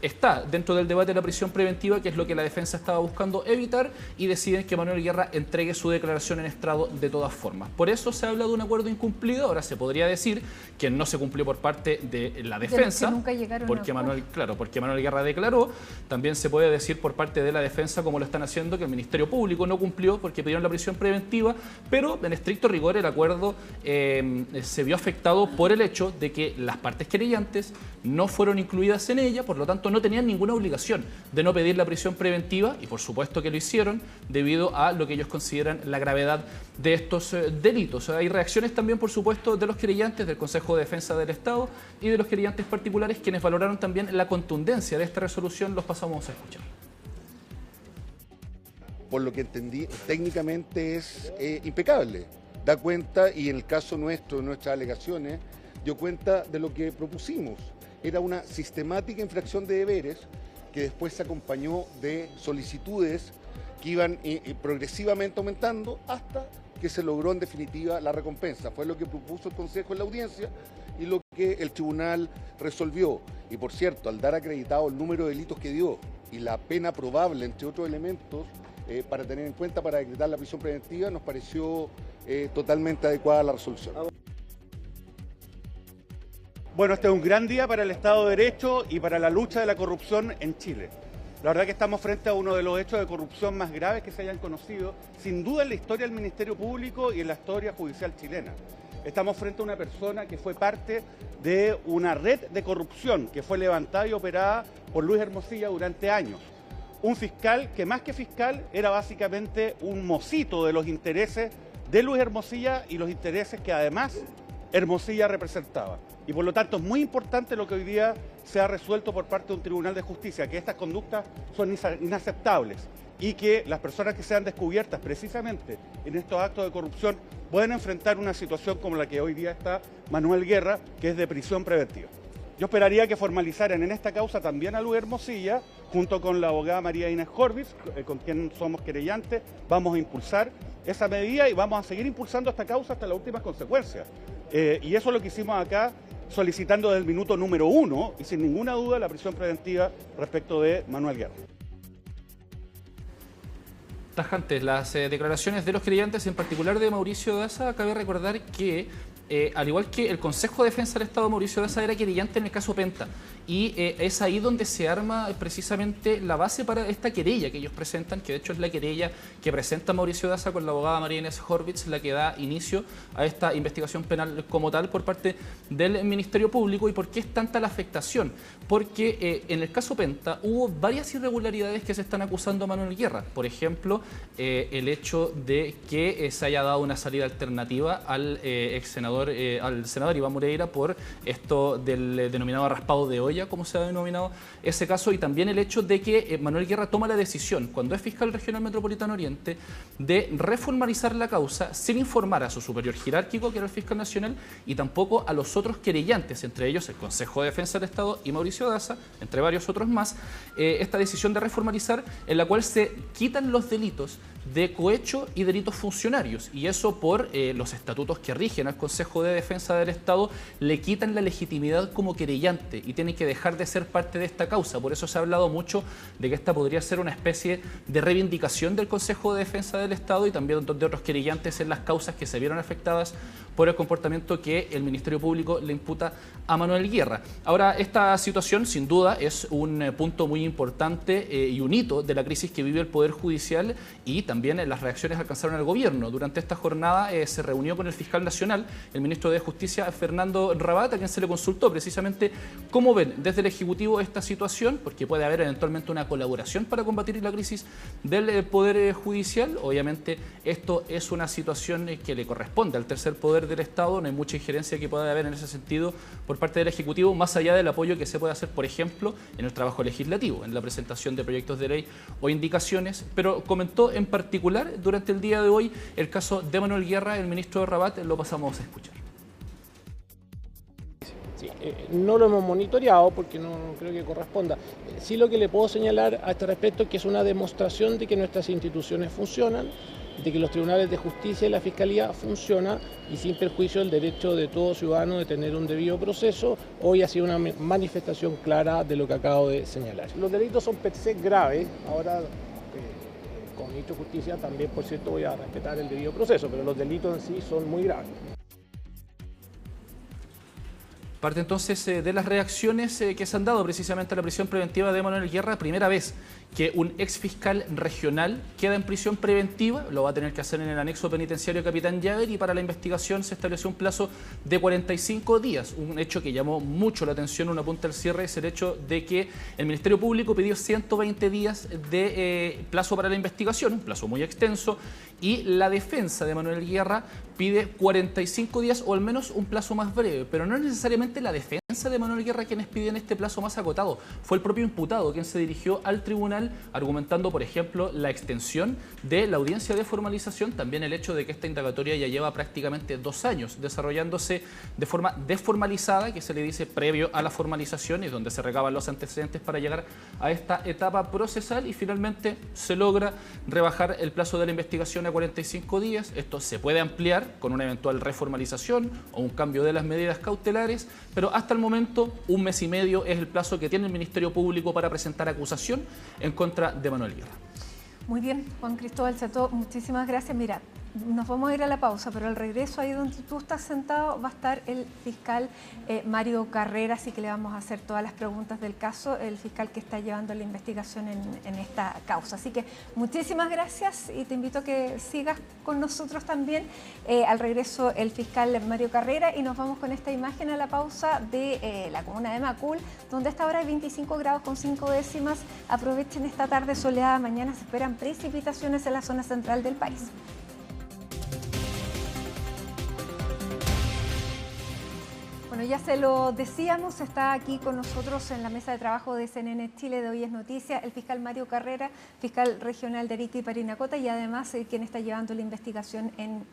está dentro del debate de la prisión preventiva, que es lo que la defensa estaba buscando evitar, y deciden que Manuel Guerra entregue su declaración en estrado de todas formas. Por eso se habla de un acuerdo incumplido. Ahora se podría decir que no se cumplió por parte de la defensa, porque Manuel Guerra declaró. También se puede decir por parte de la defensa, como lo están haciendo, que el Ministerio Público no cumplió porque pidieron la prisión preventiva, pero en estricto rigor el acuerdo se vio afectado por el hecho de que las partes querellantes no fueron incluidas en ella, por lo tanto no tenían ninguna obligación de no pedir la prisión preventiva, y por supuesto que lo hicieron debido a lo que ellos consideran la gravedad de estos delitos. Hay reacciones también, por supuesto, de los querellantes, del Consejo de Defensa del Estado y de los querellantes particulares, quienes valoraron también la contundencia de esta resolución. Los pasamos a escuchar. Por lo que entendí, técnicamente es impecable. Da cuenta, y en el caso nuestro, nuestras alegaciones, dio cuenta de lo que propusimos. Era una sistemática infracción de deberes que después se acompañó de solicitudes que iban progresivamente aumentando hasta que se logró en definitiva la recompensa. Fue lo que propuso el Consejo en la audiencia y lo que el tribunal resolvió. Y por cierto, al dar acreditado el número de delitos que dio y la pena probable, entre otros elementos, para tener en cuenta para decretar la prisión preventiva, nos pareció totalmente adecuada la resolución. Bueno, este es un gran día para el Estado de Derecho y para la lucha de la corrupción en Chile. La verdad que estamos frente a uno de los hechos de corrupción más graves que se hayan conocido, sin duda en la historia del Ministerio Público y en la historia judicial chilena. Estamos frente a una persona que fue parte de una red de corrupción que fue levantada y operada por Luis Hermosilla durante años. un fiscal que más que fiscal era básicamente un mocito de los intereses de Luis Hermosilla y los intereses que además Hermosilla representaba. Y por lo tanto es muy importante lo que hoy día se ha resuelto por parte de un tribunal de justicia, que estas conductas son inaceptables y que las personas que sean descubiertas precisamente en estos actos de corrupción pueden enfrentar una situación como la que hoy día está Manuel Guerra, que es de prisión preventiva. Yo esperaría que formalizaran en esta causa también a Luis Hermosilla, junto con la abogada María Inés Horvitz, con quien somos querellantes. Vamos a impulsar esa medida y vamos a seguir impulsando esta causa hasta las últimas consecuencias. Y eso es lo que hicimos acá, solicitando desde el minuto número 1 y sin ninguna duda la prisión preventiva respecto de Manuel Guerra. Tajantes las declaraciones de los querellantes, en particular de Mauricio Daza. Cabe recordar que al igual que el Consejo de Defensa del Estado, Mauricio Daza era querellante en el caso Penta. Y es ahí donde se arma precisamente la base para esta querella que ellos presentan, que de hecho es la querella que presenta Mauricio Daza con la abogada María Inés Horvitz, la que da inicio a esta investigación penal como tal por parte del Ministerio Público. ¿Y por qué es tanta la afectación? Porque en el caso Penta hubo varias irregularidades que se están acusando a Manuel Guerra. Por ejemplo, el hecho de que se haya dado una salida alternativa al al senador Iván Moreira por esto del denominado raspado de olla, como se ha denominado ese caso, y también el hecho de que Manuel Guerra toma la decisión, cuando es fiscal regional metropolitano Oriente, de reformalizar la causa sin informar a su superior jerárquico, que era el fiscal nacional, y tampoco a los otros querellantes, entre ellos el Consejo de Defensa del Estado y Mauricio Daza, entre varios otros más, esta decisión de reformalizar, en la cual se quitan los delitos de cohecho y delitos funcionarios, y eso por los estatutos que rigen al Consejo de Defensa del Estado le quitan la legitimidad como querellante y tienen que dejar de ser parte de esta causa. Por eso se ha hablado mucho de que esta podría ser una especie de reivindicación del Consejo de Defensa del Estado y también de otros querellantes en las causas que se vieron afectadas por el comportamiento que el Ministerio Público le imputa a Manuel Guerra. Ahora, esta situación sin duda es un punto muy importante y un hito de la crisis que vive el Poder Judicial, y también las reacciones alcanzaron al gobierno. Durante esta jornada se reunió con el fiscal nacional, el ministro de Justicia, Fernando Rabat, a quien se le consultó precisamente cómo ven desde el Ejecutivo esta situación, porque puede haber eventualmente una colaboración para combatir la crisis del Poder Judicial. Obviamente esto es una situación que le corresponde al tercer poder del Estado, no hay mucha injerencia que pueda haber en ese sentido por parte del Ejecutivo, más allá del apoyo que se puede hacer, por ejemplo, en el trabajo legislativo, en la presentación de proyectos de ley o indicaciones. Pero comentó en particular durante el día de hoy el caso de Manuel Guerra, el ministro Rabat, lo pasamos a escuchar. Sí, no lo hemos monitoreado porque no creo que corresponda. Sí, lo que le puedo señalar a este respecto es que es una demostración de que nuestras instituciones funcionan, de que los tribunales de justicia y la fiscalía funcionan, y sin perjuicio del derecho de todo ciudadano de tener un debido proceso. Hoy ha sido una manifestación clara de lo que acabo de señalar. Los delitos son per se graves. Ahora, como ministro de Justicia, también, por cierto, voy a respetar el debido proceso, pero los delitos en sí son muy graves. Parte entonces de las reacciones que se han dado precisamente a la prisión preventiva de Manuel Guerra. Primera vez que un ex fiscal regional queda en prisión preventiva, lo va a tener que hacer en el anexo penitenciario Capitán Llaver, y para la investigación se estableció un plazo de 45 días. Un hecho que llamó mucho la atención, una punta al cierre, es el hecho de que el Ministerio Público pidió 120 días de plazo para la investigación, un plazo muy extenso, y la defensa de Manuel Guerra pide 45 días o al menos un plazo más breve, pero no es necesariamente la defensa de Manuel Guerra quienes piden este plazo más acotado. Fue el propio imputado quien se dirigió al tribunal argumentando, por ejemplo, la extensión de la audiencia de formalización, también el hecho de que esta indagatoria ya lleva prácticamente 2 años desarrollándose de forma desformalizada, que se le dice previo a la formalización, y donde se recaban los antecedentes para llegar a esta etapa procesal, y finalmente se logra rebajar el plazo de la investigación a 45 días. Esto se puede ampliar con una eventual reformalización o un cambio de las medidas cautelares, pero hasta el momento 1 mes y medio es el plazo que tiene el Ministerio Público para presentar acusación en contra de Manuel Guerra. Muy bien, Juan Cristóbal Cható, muchísimas gracias. Mira, nos vamos a ir a la pausa, pero al regreso, ahí donde tú estás sentado, va a estar el fiscal Mario Carrera, así que le vamos a hacer todas las preguntas del caso, el fiscal que está llevando la investigación en esta causa. Así que muchísimas gracias y te invito a que sigas con nosotros también. Al regreso, el fiscal Mario Carrera, y nos vamos con esta imagen a la pausa de la comuna de Macul, donde a esta hora hay 25 grados con 5 décimas. Aprovechen esta tarde soleada, mañana se esperan precipitaciones en la zona central del país. Bueno, ya se lo decíamos, está aquí con nosotros en la mesa de trabajo de CNN Chile de Hoy es Noticia el fiscal Mario Carrera, fiscal regional de Arica y Parinacota, y además quien está llevando la investigación en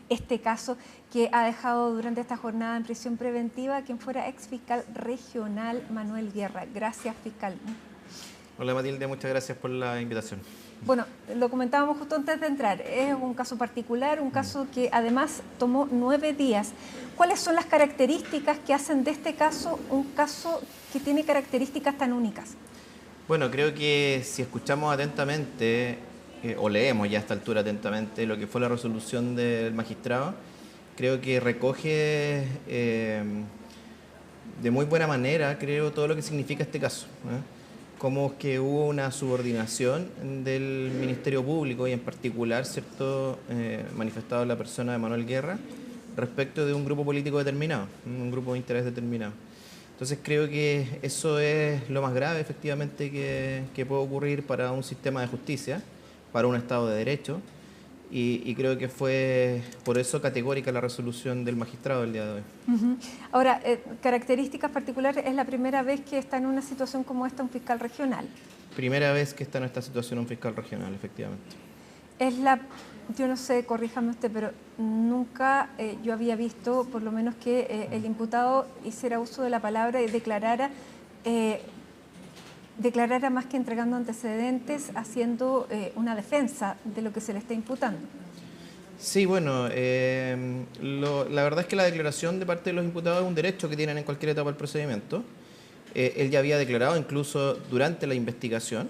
este caso que ha dejado durante esta jornada en prisión preventiva a quien fuera ex fiscal regional Manuel Guerra. Gracias, fiscal. Hola Matilde, muchas gracias por la invitación. Bueno, lo comentábamos justo antes de entrar, es un caso particular, un caso que además tomó 9 días. ¿Cuáles son las características que hacen de este caso un caso que tiene características tan únicas? Bueno, creo que si escuchamos atentamente, o leemos ya a esta altura atentamente lo que fue la resolución del magistrado, creo que recoge de muy buena manera, creo, todo lo que significa este caso, como que hubo una subordinación del Ministerio Público y en particular, ¿cierto?, manifestado en la persona de Manuel Guerra respecto de un grupo político determinado, un grupo de interés determinado. Entonces creo que eso es lo más grave efectivamente que puede ocurrir para un sistema de justicia, para un Estado de Derecho, y creo que fue por eso categórica la resolución del magistrado del día de hoy. Ahora, características particulares, es la primera vez que está en una situación como esta un fiscal regional. Primera vez que está en esta situación un fiscal regional, efectivamente. Yo no sé, corríjame usted, pero nunca yo había visto, por lo menos, que el imputado hiciera uso de la palabra y declarara más que entregando antecedentes, haciendo una defensa de lo que se le está imputando. Sí, bueno, la verdad es que la declaración de parte de los imputados es un derecho que tienen en cualquier etapa del procedimiento. Él ya había declarado incluso durante la investigación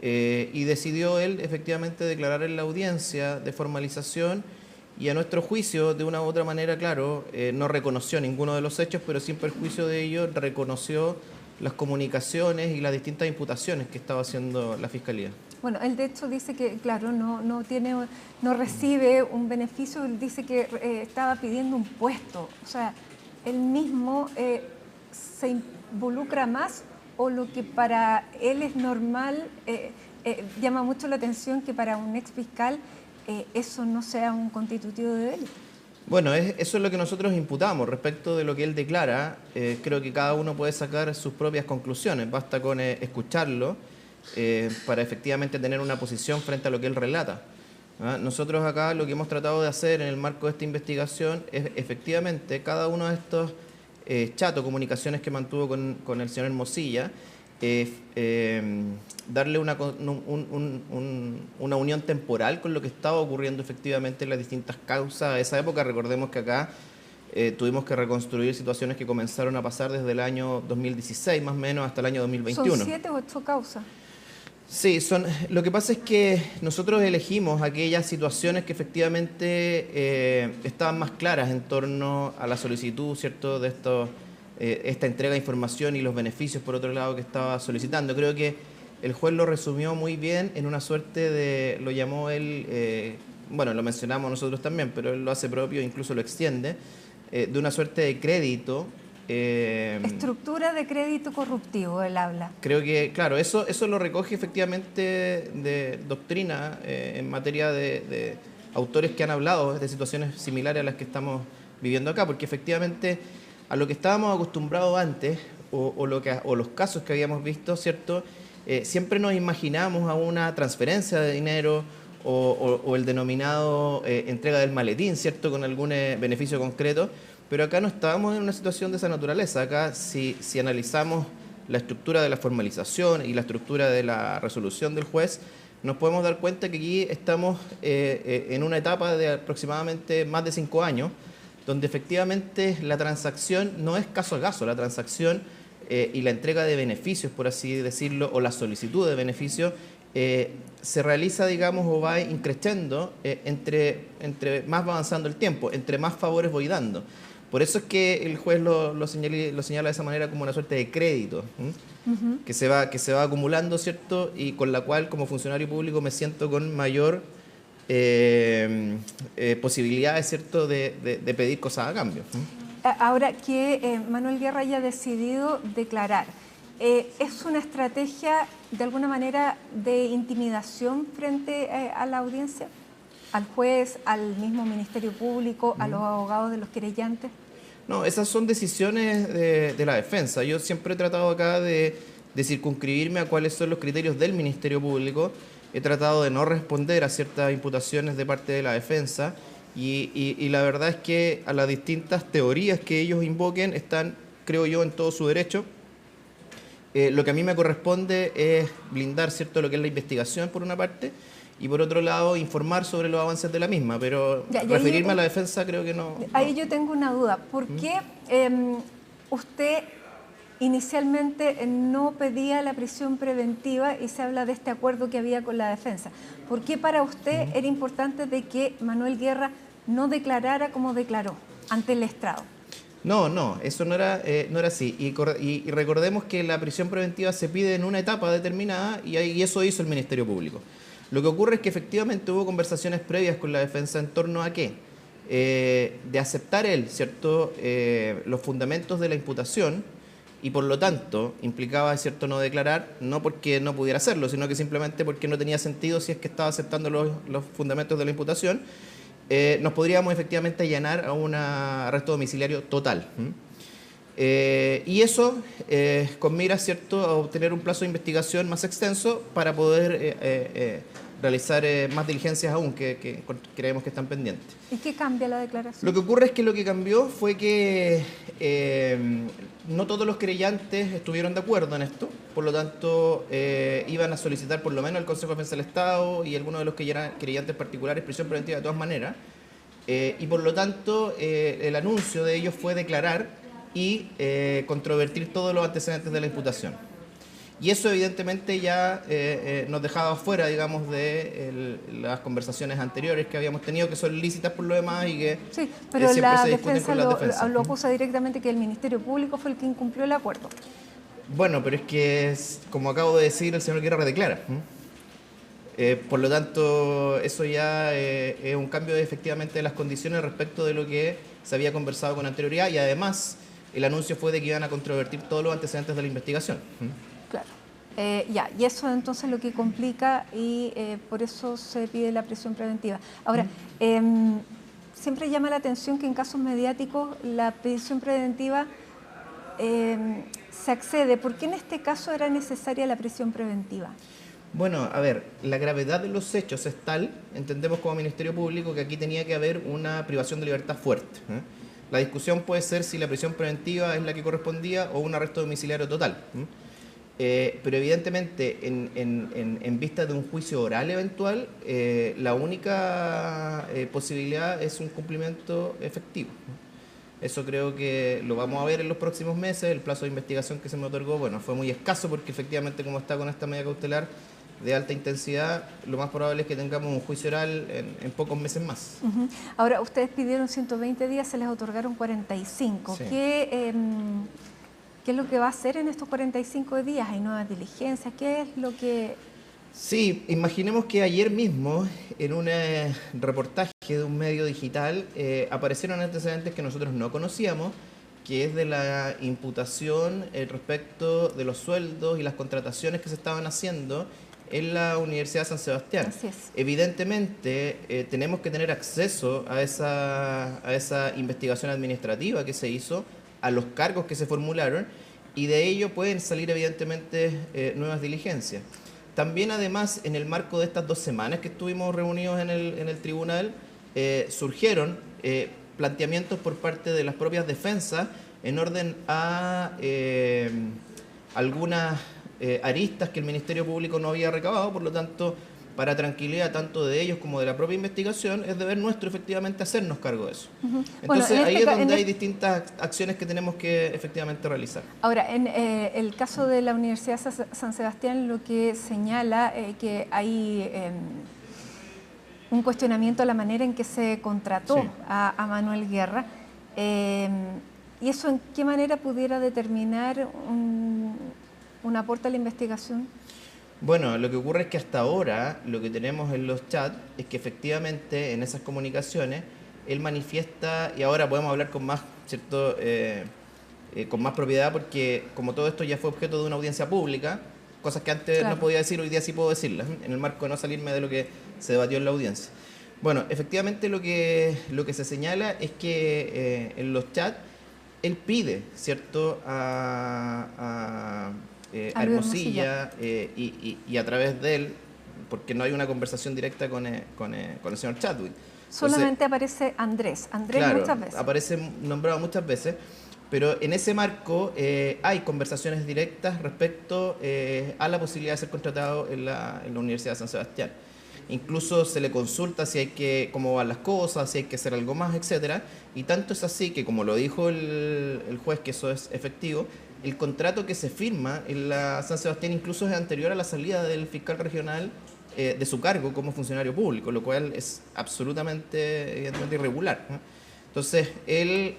y decidió él efectivamente declarar en la audiencia de formalización y a nuestro juicio, de una u otra manera, claro, no reconoció ninguno de los hechos, pero sin perjuicio de ello reconoció las comunicaciones y las distintas imputaciones que estaba haciendo la Fiscalía. Bueno, él de hecho dice que, claro, no recibe un beneficio, él dice que estaba pidiendo un puesto, o sea, él mismo se involucra más, o lo que para él es normal, llama mucho la atención que para un ex fiscal eso no sea un constitutivo de delito. Bueno, eso es lo que nosotros imputamos respecto de lo que él declara. Creo que cada uno puede sacar sus propias conclusiones, basta con escucharlo para efectivamente tener una posición frente a lo que él relata. Nosotros acá lo que hemos tratado de hacer en el marco de esta investigación es efectivamente cada uno de estos comunicaciones que mantuvo con el señor Hermosilla, darle una unión temporal con lo que estaba ocurriendo efectivamente en las distintas causas de esa época. Recordemos que acá tuvimos que reconstruir situaciones que comenzaron a pasar desde el año 2016 más o menos hasta el año 2021. ¿Son 7 o 8 causas? Sí, lo que pasa es que nosotros elegimos aquellas situaciones que efectivamente estaban más claras en torno a la solicitud, ¿cierto?, de esta entrega de información y los beneficios, por otro lado, que estaba solicitando. Creo que el juez lo resumió muy bien en una suerte de, lo llamó él, bueno, lo mencionamos nosotros también, pero él lo hace propio, incluso lo extiende, de una suerte de crédito. Estructura de crédito corruptivo, él habla. Creo que, claro, eso lo recoge efectivamente de doctrina en materia de autores que han hablado de situaciones similares a las que estamos viviendo acá, porque efectivamente a lo que estábamos acostumbrados antes o los casos que habíamos visto, ¿cierto? Siempre nos imaginamos a una transferencia de dinero o el denominado entrega del maletín, ¿cierto?, con algún beneficio concreto. Pero acá no estábamos en una situación de esa naturaleza. Acá, si analizamos la estructura de la formalización y la estructura de la resolución del juez, nos podemos dar cuenta que aquí estamos en una etapa de aproximadamente más de 5 años, donde efectivamente la transacción no es caso a caso, la transacción y la entrega de beneficios, por así decirlo, o la solicitud de beneficios, se realiza, digamos, o va increciendo entre más va avanzando el tiempo, entre más favores voy dando. Por eso es que el juez lo señala de esa manera como una suerte de crédito, que se va acumulando, ¿cierto? Y con la cual, como funcionario público, me siento con mayor posibilidades, ¿cierto?, de pedir cosas a cambio. Ahora que Manuel Guerra haya decidido declarar, ¿es una estrategia de alguna manera de intimidación frente a la audiencia? ¿Al juez, al mismo Ministerio Público, a los abogados de los querellantes? No, esas son decisiones de la defensa. Yo siempre he tratado acá de circunscribirme a cuáles son los criterios del Ministerio Público. He tratado de no responder a ciertas imputaciones de parte de la defensa y la verdad es que a las distintas teorías que ellos invoquen están, creo yo, en todo su derecho. Lo que a mí me corresponde es blindar, ¿cierto?, lo que es la investigación por una parte y por otro lado informar sobre los avances de la misma, pero referirme a la defensa creo que no. Ahí yo tengo una duda. ¿Por qué usted inicialmente no pedía la prisión preventiva y se habla de este acuerdo que había con la defensa? ¿Por qué para usted era importante de que Manuel Guerra no declarara como declaró ante el estrado? No, eso no era así. Y recordemos que la prisión preventiva se pide en una etapa determinada y eso hizo el Ministerio Público. Lo que ocurre es que efectivamente hubo conversaciones previas con la defensa en torno a qué, de aceptar él, ¿cierto?, los fundamentos de la imputación y por lo tanto implicaba, ¿cierto?, no declarar, no porque no pudiera hacerlo, sino que simplemente porque no tenía sentido si es que estaba aceptando los fundamentos de la imputación. Nos podríamos efectivamente allanar a un arresto domiciliario total. Y eso con miras, ¿cierto?, a obtener un plazo de investigación más extenso para poder realizar más diligencias aún que creemos que están pendientes. ¿Y qué cambia la declaración? Lo que ocurre es que lo que cambió fue que no todos los querellantes estuvieron de acuerdo en esto, por lo tanto iban a solicitar por lo menos al Consejo de Defensa del Estado y algunos de los querellantes particulares prisión preventiva de todas maneras, y por lo tanto el anuncio de ellos fue declarar y controvertir todos los antecedentes de la imputación. Y eso evidentemente ya nos dejaba fuera, digamos, de las conversaciones anteriores que habíamos tenido, que son lícitas por lo demás y que sí, pero siempre la se discuten con las defensas. lo acusa directamente que el Ministerio Público fue el que incumplió el acuerdo. Bueno, pero es que, como acabo de decir, el señor Guerra redeclara. Por lo tanto, eso ya es un cambio efectivamente de las condiciones respecto de lo que se había conversado con anterioridad y además el anuncio fue de que iban a controvertir todos los antecedentes de la investigación. Claro. Y eso entonces lo que complica y por eso se pide la prisión preventiva. Ahora, siempre llama la atención que en casos mediáticos la prisión preventiva se accede. ¿Por qué en este caso era necesaria la prisión preventiva? Bueno, a ver, la gravedad de los hechos es tal, entendemos como Ministerio Público, que aquí tenía que haber una privación de libertad fuerte. La discusión puede ser si la prisión preventiva es la que correspondía o un arresto domiciliario total. Pero evidentemente en vista de un juicio oral eventual, la única posibilidad es un cumplimiento efectivo. Eso creo que lo vamos a ver en los próximos meses. El plazo de investigación que se me otorgó, bueno, fue muy escaso porque efectivamente como está con esta medida cautelar de alta intensidad, lo más probable es que tengamos un juicio oral en pocos meses más. Ahora, ustedes pidieron 120 días, se les otorgaron 45. Sí. ¿Qué es lo que va a hacer en estos 45 días? ¿Hay nuevas diligencias? ¿Qué es lo que...? Sí, imaginemos que ayer mismo en un reportaje de un medio digital aparecieron antecedentes que nosotros no conocíamos, que es de la imputación respecto de los sueldos y las contrataciones que se estaban haciendo en la Universidad de San Sebastián. Así es. Evidentemente tenemos que tener acceso a esa investigación administrativa que se hizo, a los cargos que se formularon y de ello pueden salir evidentemente nuevas diligencias. También además en el marco de estas 2 semanas que estuvimos reunidos en el tribunal surgieron planteamientos por parte de las propias defensas en orden a algunas aristas que el Ministerio Público no había recabado, por lo tanto para tranquilidad tanto de ellos como de la propia investigación, es deber nuestro efectivamente hacernos cargo de eso. Entonces ahí es donde hay distintas acciones que tenemos que efectivamente realizar. Ahora, en el caso de la Universidad San Sebastián, lo que señala que hay un cuestionamiento a la manera en que se contrató a Manuel Guerra, ¿y eso en qué manera pudiera determinar un aporte a la investigación? Bueno, lo que ocurre es que hasta ahora lo que tenemos en los chats es que efectivamente en esas comunicaciones él manifiesta, y ahora podemos hablar con más, ¿cierto? Con más propiedad, porque como todo esto ya fue objeto de una audiencia pública, cosas que antes no podía decir, hoy día sí puedo decirlas, en el marco de no salirme de lo que se debatió en la audiencia. Bueno, efectivamente lo que se señala es que en los chats él pide, ¿cierto?, a Hermosilla y a través de él, porque no hay una conversación directa con el señor Chadwick. Solamente aparece Andrés claro, muchas veces. Aparece nombrado muchas veces, pero en ese marco hay conversaciones directas respecto a la posibilidad de ser contratado en la Universidad de San Sebastián. Incluso se le consulta si hay que, cómo van las cosas, si hay que hacer algo más, etcétera. Y tanto es así que, como lo dijo el juez, que eso es efectivo, el contrato que se firma en la San Sebastián incluso es anterior a la salida del fiscal regional de su cargo como funcionario público, lo cual es absolutamente, evidentemente, irregular, ¿no? Entonces, él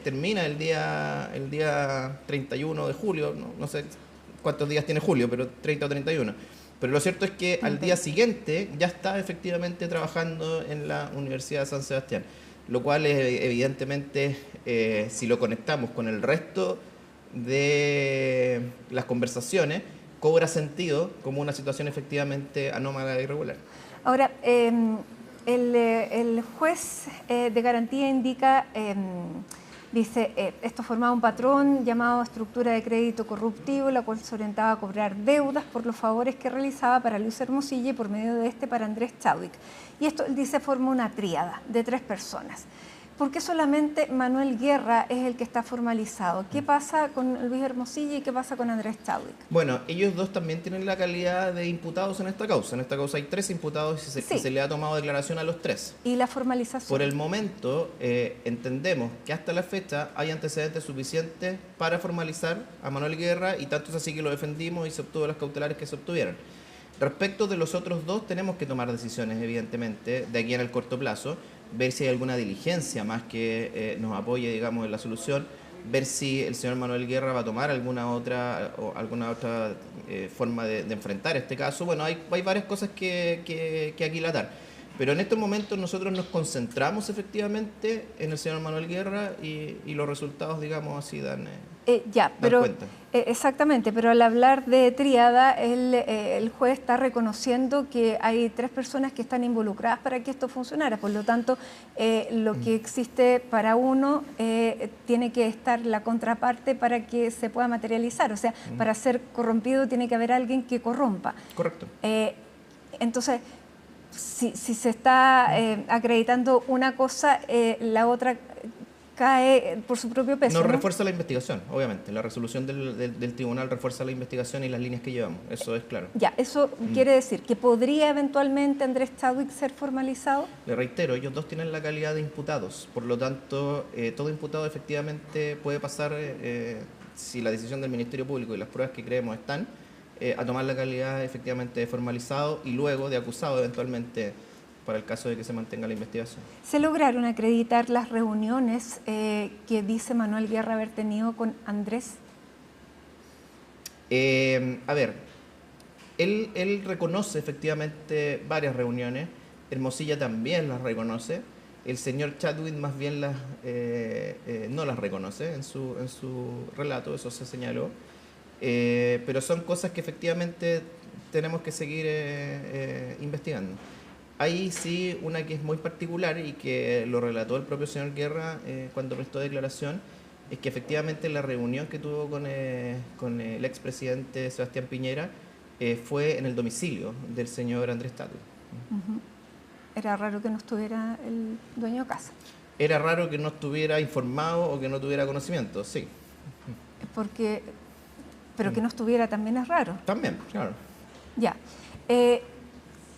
termina el día 31 de julio, no sé cuántos días tiene julio, pero 30 o 31. Pero lo cierto es que al día siguiente ya está efectivamente trabajando en la Universidad de San Sebastián, lo cual evidentemente, si lo conectamos con el resto de las conversaciones, cobra sentido como una situación efectivamente anómala e irregular. Ahora, el juez de garantía indica, dice, esto formaba un patrón llamado estructura de crédito corruptivo, la cual se orientaba a cobrar deudas por los favores que realizaba para Luis Hermosilla y por medio de este para Andrés Chadwick. Y esto, dice, forma una tríada de 3 personas. ¿Por qué solamente Manuel Guerra es el que está formalizado? ¿Qué pasa con Luis Hermosilla y qué pasa con Andrés Chadwick? Bueno, ellos dos también tienen la calidad de imputados en esta causa. En esta causa hay 3 imputados y se le ha tomado declaración a los 3. ¿Y la formalización? Por el momento, entendemos que hasta la fecha hay antecedentes suficientes para formalizar a Manuel Guerra, y tanto es así que lo defendimos y se obtuvo las cautelares que se obtuvieron. Respecto de los otros 2, tenemos que tomar decisiones, evidentemente, de aquí en el corto plazo, ver si hay alguna diligencia más que nos apoye, digamos, en la solución, ver si el señor Manuel Guerra va a tomar alguna otra forma de enfrentar este caso. Bueno, hay varias cosas que aquilatar, pero en estos momentos nosotros nos concentramos efectivamente en el señor Manuel Guerra y los resultados, digamos, así dan cuenta. Exactamente, pero al hablar de tríada, el juez está reconociendo que hay 3 personas que están involucradas para que esto funcionara. Por lo tanto, lo que existe para uno tiene que estar la contraparte para que se pueda materializar. O sea, para ser corrompido tiene que haber alguien que corrompa. Correcto. Entonces, si se está acreditando una cosa, la otra cae por su propio peso. No refuerza la investigación, obviamente. La resolución del tribunal refuerza la investigación y las líneas que llevamos. Eso es claro. Ya, eso quiere decir que podría eventualmente Andrés Chadwick ser formalizado. Le reitero, ellos dos tienen la calidad de imputados. Por lo tanto, todo imputado efectivamente puede pasar, si la decisión del Ministerio Público y las pruebas que creemos están, a tomar la calidad efectivamente de formalizado y luego de acusado eventualmente, para el caso de que se mantenga la investigación. ¿Se lograron acreditar las reuniones que dice Manuel Guerra haber tenido con Andrés? A ver, él reconoce efectivamente varias reuniones, Hermosilla también las reconoce, el señor Chadwick más bien no las reconoce en su relato, eso se señaló, pero son cosas que efectivamente tenemos que seguir investigando. Hay sí una que es muy particular y que lo relató el propio señor Guerra cuando prestó declaración, es que efectivamente la reunión que tuvo con el expresidente Sebastián Piñera fue en el domicilio del señor Andrés Chadwick. Era raro que no estuviera el dueño de casa. Era raro que no estuviera informado o que no tuviera conocimiento, sí. Pero que no estuviera también es raro. También, claro. Ya.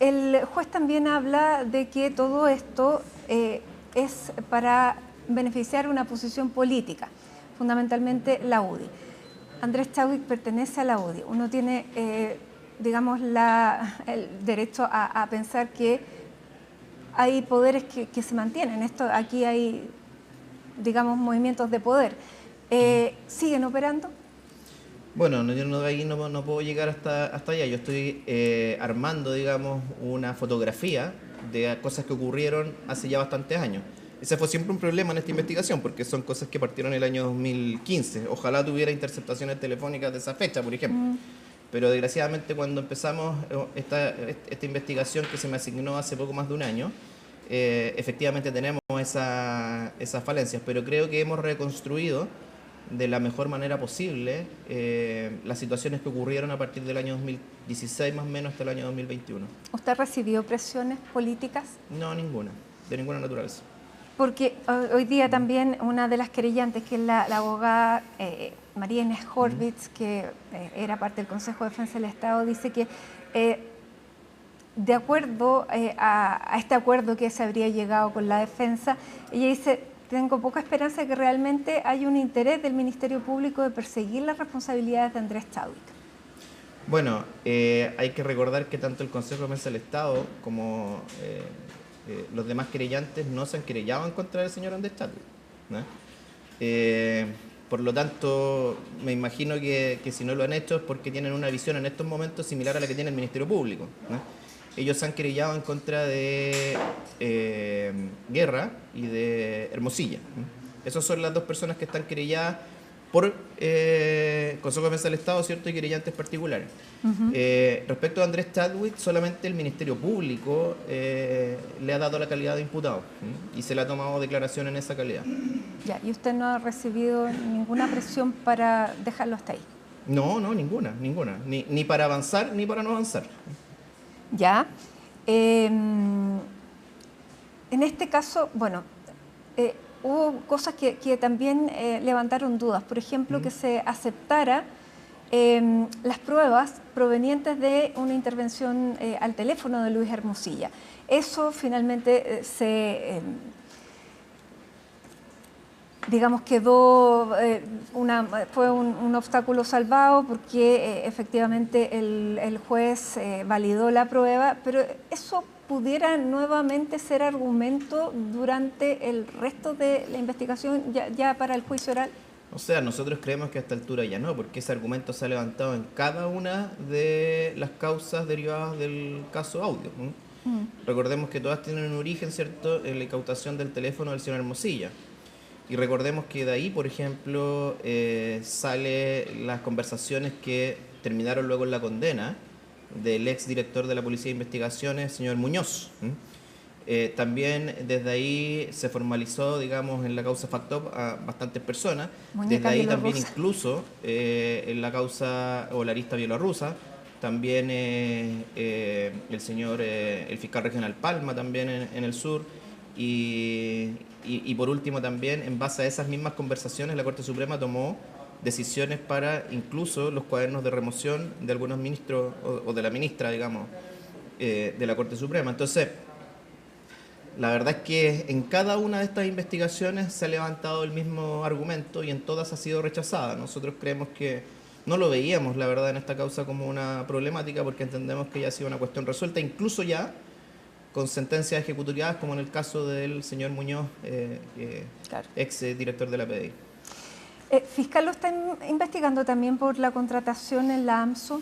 el juez también habla de que todo esto es para beneficiar una posición política, fundamentalmente la UDI. Andrés Chadwick pertenece a la UDI. Uno tiene, digamos, el derecho a pensar que hay poderes que se mantienen. Aquí hay, digamos, movimientos de poder. ¿Siguen operando? Bueno, ahí no puedo llegar hasta allá. Yo estoy armando, digamos, una fotografía de cosas que ocurrieron hace ya bastantes años. Ese fue siempre un problema en esta investigación, porque son cosas que partieron en el año 2015. Ojalá tuviera interceptaciones telefónicas de esa fecha, por ejemplo. Pero desgraciadamente cuando empezamos esta investigación que se me asignó hace poco más de un año, efectivamente tenemos esas falencias, pero creo que hemos reconstruido de la mejor manera posible las situaciones que ocurrieron a partir del año 2016 más o menos hasta el año 2021. ¿Usted recibió presiones políticas? No, ninguna, de ninguna naturaleza. Porque hoy día también una de las querellantes, que es la abogada María Inés Horvitz, que era parte del Consejo de Defensa del Estado, dice que de acuerdo a este acuerdo que se habría llegado con la defensa, ella dice: tengo poca esperanza de que realmente haya un interés del Ministerio Público de perseguir las responsabilidades de Andrés Chadwick. Bueno, hay que recordar que tanto el Consejo de Defensa del Estado como los demás querellantes no se han querellado en contra del señor Andrés Chadwick, ¿no? Por lo tanto, me imagino que si no lo han hecho es porque tienen una visión en estos momentos similar a la que tiene el Ministerio Público, ¿no? Ellos se han querellado en contra de Guerra y de Hermosilla, ¿no? Esas son las dos personas que están querelladas por Consejo de Defensa del Estado, ¿cierto? Y querellantes particulares. Respecto a Andrés Chadwick, solamente el Ministerio Público le ha dado la calidad de imputado, y se le ha tomado declaración en esa calidad. Ya, ¿y usted no ha recibido ninguna presión para dejarlo hasta ahí? No, ninguna. Ni para avanzar ni para no avanzar. Ya. En este caso, bueno, hubo cosas que también levantaron dudas. Por ejemplo, que se aceptara las pruebas provenientes de una intervención al teléfono de Luis Hermosilla. Eso finalmente digamos, quedó fue un obstáculo salvado, porque efectivamente el juez validó la prueba, pero eso pudiera nuevamente ser argumento durante el resto de la investigación, ya para el juicio oral. O sea, nosotros creemos que a esta altura ya no, porque ese argumento se ha levantado en cada una de las causas derivadas del caso audio, ¿no? Recordemos que todas tienen un origen, ¿cierto?, en la incautación del teléfono del señor Hermosilla. Y recordemos que de ahí, por ejemplo, sale las conversaciones que terminaron luego en la condena del ex director de la Policía de Investigaciones, señor Muñoz. También desde ahí se formalizó, digamos, en la causa FACTOP a bastantes personas. Desde ahí también incluso en la causa o la arista bielorrusa, también el señor, el fiscal regional Palma también en el sur. Y por último también, en base a esas mismas conversaciones, la Corte Suprema tomó decisiones para incluso los cuadernos de remoción de algunos ministros o de la ministra, digamos, de la Corte Suprema. Entonces, la verdad es que en cada una de estas investigaciones se ha levantado el mismo argumento y en todas ha sido rechazada. Nosotros creemos que no lo veíamos, la verdad, en esta causa como una problemática, porque entendemos que ya ha sido una cuestión resuelta, incluso ya con sentencias ejecutoriadas, como en el caso del señor Muñoz, claro, ex director de la PDI. ¿Fiscal lo está investigando también por la contratación en la AMSO?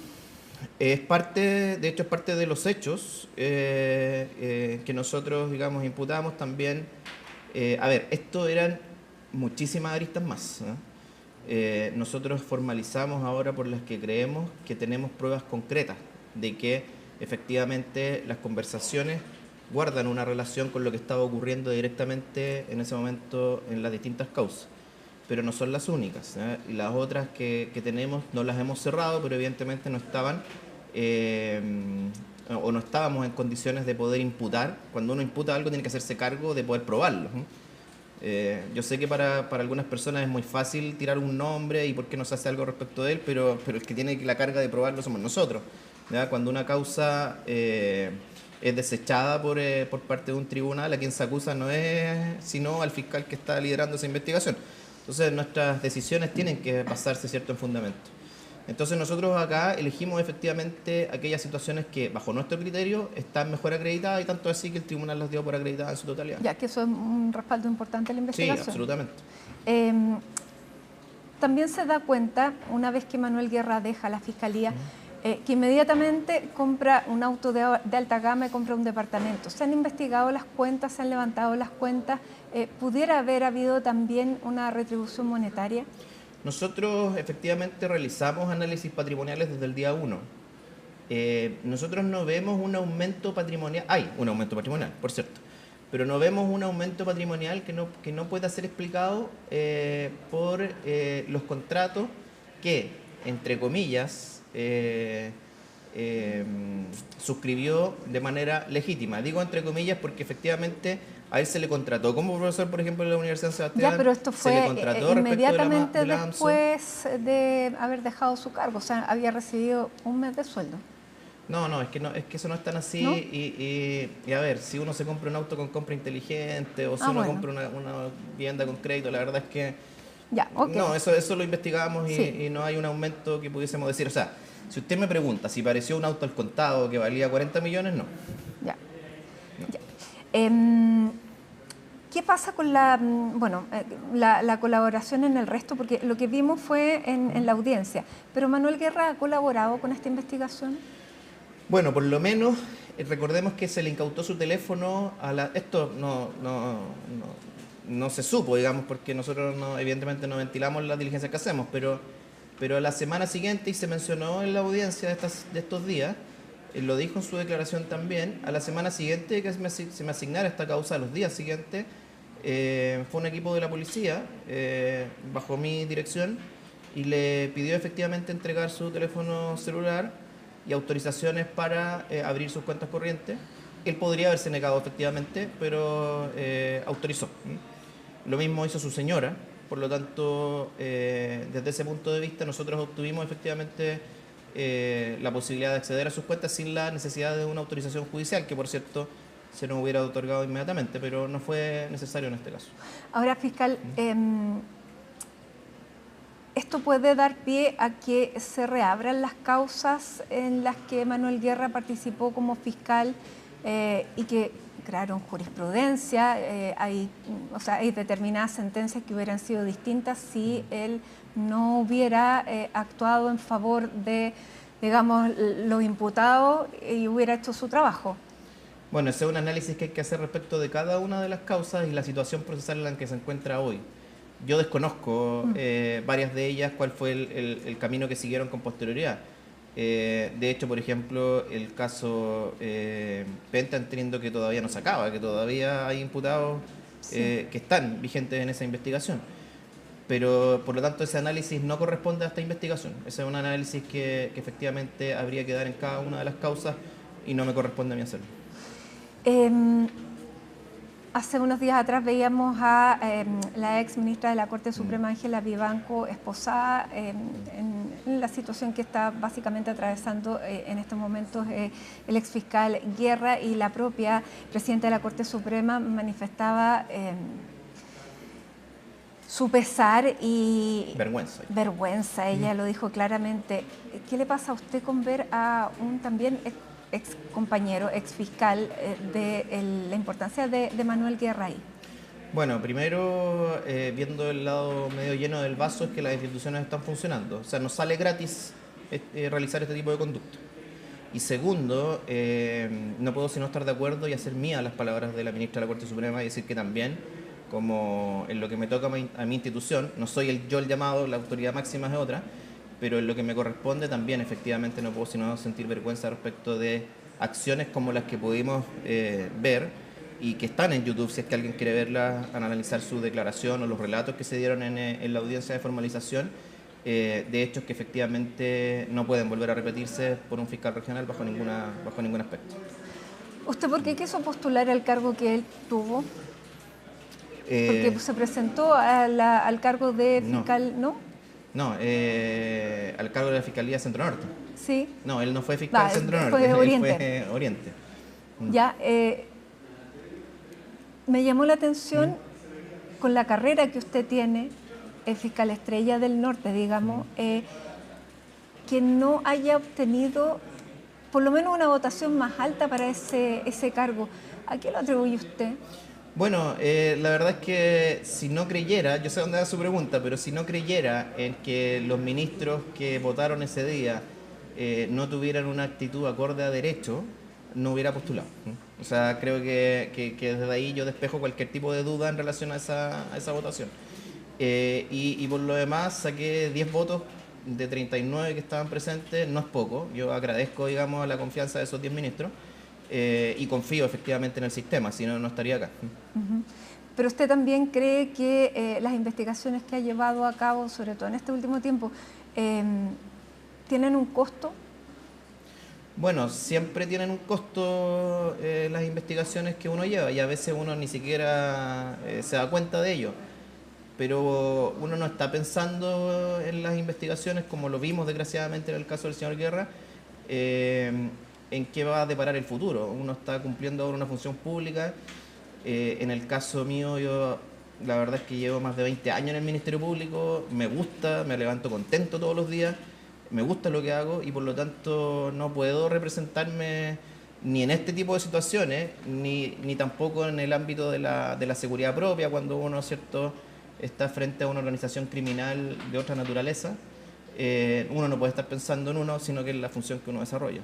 De hecho es parte de los hechos que nosotros, digamos, imputamos también. A ver, esto eran muchísimas aristas más, ¿eh? Nosotros formalizamos ahora por las que creemos que tenemos pruebas concretas de que efectivamente las conversaciones guardan una relación con lo que estaba ocurriendo directamente en ese momento en las distintas causas. Pero no son las únicas, ¿eh? Y las otras que tenemos no las hemos cerrado, pero evidentemente no estaban o no estábamos en condiciones de poder imputar. Cuando uno imputa algo tiene que hacerse cargo de poder probarlo, ¿eh? Yo sé que para algunas personas es muy fácil tirar un nombre y por qué no se hace algo respecto de él, pero el que tiene la carga de probarlo somos nosotros, ¿ya? Cuando una causa es desechada por parte de un tribunal, a quien se acusa no es sino al fiscal que está liderando esa investigación. Entonces nuestras decisiones tienen que basarse, ¿cierto?, en fundamento. Entonces nosotros acá elegimos efectivamente aquellas situaciones que bajo nuestro criterio están mejor acreditadas, y tanto así que el tribunal las dio por acreditadas en su totalidad. Ya que eso es un respaldo importante en la investigación. Sí, absolutamente. También se da cuenta, una vez que Manuel Guerra deja la Fiscalía, que inmediatamente compra un auto de alta gama y compra un departamento. ¿Se han investigado las cuentas, se han levantado las cuentas? ¿Pudiera haber habido también una retribución monetaria? Nosotros efectivamente realizamos análisis patrimoniales desde el día 1. Nosotros no vemos un aumento patrimonial, hay un aumento patrimonial, por cierto, pero no vemos un aumento patrimonial que no pueda ser explicado por los contratos que, entre comillas, suscribió de manera legítima. Digo entre comillas porque efectivamente a él se le contrató como profesor, por ejemplo, en la Universidad de Sebastián. Ya, pero esto fue inmediatamente de la después de haber dejado su cargo, o sea, había recibido un mes de sueldo. No, es que eso no es tan así. ¿No? Y a ver, si uno se compra un auto con compra inteligente o si uno compra una vivienda con crédito, la verdad es que ya, okay. No, eso lo investigamos y no hay un aumento que pudiésemos decir. O sea, si usted me pregunta si pareció un auto al contado que valía 40 millones, no. Ya. No. Ya. ¿Qué pasa con la colaboración en el resto? Porque lo que vimos fue en la audiencia. ¿Pero Manuel Guerra ha colaborado con esta investigación? Bueno, por lo menos recordemos que se le incautó su teléfono a la... Esto no se supo, digamos, porque nosotros evidentemente no ventilamos las diligencias que hacemos, pero a la semana siguiente, y se mencionó en la audiencia de estos días, lo dijo en su declaración también, a la semana siguiente que se me asignara esta causa, a los días siguientes, fue un equipo de la policía, bajo mi dirección, y le pidió efectivamente entregar su teléfono celular y autorizaciones para abrir sus cuentas corrientes. Él podría haberse negado efectivamente, pero autorizó. Lo mismo hizo su señora, por lo tanto, desde ese punto de vista nosotros obtuvimos efectivamente la posibilidad de acceder a sus cuentas sin la necesidad de una autorización judicial, que por cierto se nos hubiera otorgado inmediatamente, pero no fue necesario en este caso. Ahora, fiscal, ¿esto puede dar pie a que se reabran las causas en las que Manuel Guerra participó como fiscal y que crearon jurisprudencia? Hay determinadas sentencias que hubieran sido distintas si él no hubiera actuado en favor de, digamos, los imputados y hubiera hecho su trabajo. Bueno, ese es un análisis que hay que hacer respecto de cada una de las causas y la situación procesal en la que se encuentra hoy. Yo desconozco varias de ellas, cuál fue el camino que siguieron con posterioridad. De hecho, por ejemplo, el caso Penta, entiendo que todavía no se acaba, que todavía hay imputados que están vigentes en esa investigación. Pero, por lo tanto, ese análisis no corresponde a esta investigación. Ese es un análisis que efectivamente habría que dar en cada una de las causas y no me corresponde a mí hacerlo. Hace unos días atrás veíamos a la ex ministra de la Corte Suprema, Ángela Vivanco, esposada en la situación que está básicamente atravesando en estos momentos el ex fiscal Guerra, y la propia presidenta de la Corte Suprema manifestaba su pesar y vergüenza. Ella lo dijo claramente. ¿Qué le pasa a usted con ver a un también ex compañero, ex fiscal, de la importancia de Manuel Guerra ahí? Bueno, primero, viendo el lado medio lleno del vaso, es que las instituciones están funcionando. O sea, nos sale gratis realizar este tipo de conducta. Y segundo, no puedo sino estar de acuerdo y hacer mías las palabras de la ministra de la Corte Suprema y decir que también, como en lo que me toca a mi institución, no soy yo el llamado, la autoridad máxima es otra, pero en lo que me corresponde también efectivamente no puedo sino sentir vergüenza respecto de acciones como las que pudimos ver y que están en YouTube, si es que alguien quiere verlas, analizar su declaración o los relatos que se dieron en la audiencia de formalización, de hechos que efectivamente no pueden volver a repetirse por un fiscal regional bajo ningún aspecto. ¿Usted por qué quiso postular al cargo que él tuvo? Porque se presentó al cargo de fiscal, ¿no? No, al cargo de la Fiscalía Centro Norte. Sí. No, él no fue fiscal Centro Norte, fue Oriente. Él fue Oriente. Ya, me llamó la atención con la carrera que usted tiene, el fiscal estrella del norte, digamos, que no haya obtenido por lo menos una votación más alta para ese cargo. ¿A qué lo atribuye usted? Bueno, la verdad es que si no creyera, yo sé dónde va su pregunta, pero si no creyera en que los ministros que votaron ese día no tuvieran una actitud acorde a derecho, no hubiera postulado. O sea, creo que desde ahí yo despejo cualquier tipo de duda en relación a esa votación. Y por lo demás saqué 10 votos de 39 que estaban presentes, no es poco. Yo agradezco, digamos, la confianza de esos 10 ministros y confío efectivamente en el sistema, si no, no estaría acá. Pero usted también cree que las investigaciones que ha llevado a cabo, sobre todo en este último tiempo, ¿tienen un costo? Bueno, siempre tienen un costo las investigaciones que uno lleva y a veces uno ni siquiera se da cuenta de ello. Pero uno no está pensando en las investigaciones, como lo vimos desgraciadamente en el caso del señor Guerra, en qué va a deparar el futuro. Uno está cumpliendo ahora una función pública. En el caso mío, yo la verdad es que llevo más de 20 años en el Ministerio Público, me gusta, me levanto contento todos los días, me gusta lo que hago y por lo tanto no puedo representarme ni en este tipo de situaciones, ni tampoco en el ámbito de la seguridad propia, cuando uno, ¿cierto?, está frente a una organización criminal de otra naturaleza. Uno no puede estar pensando en uno, sino que en la función que uno desarrolla.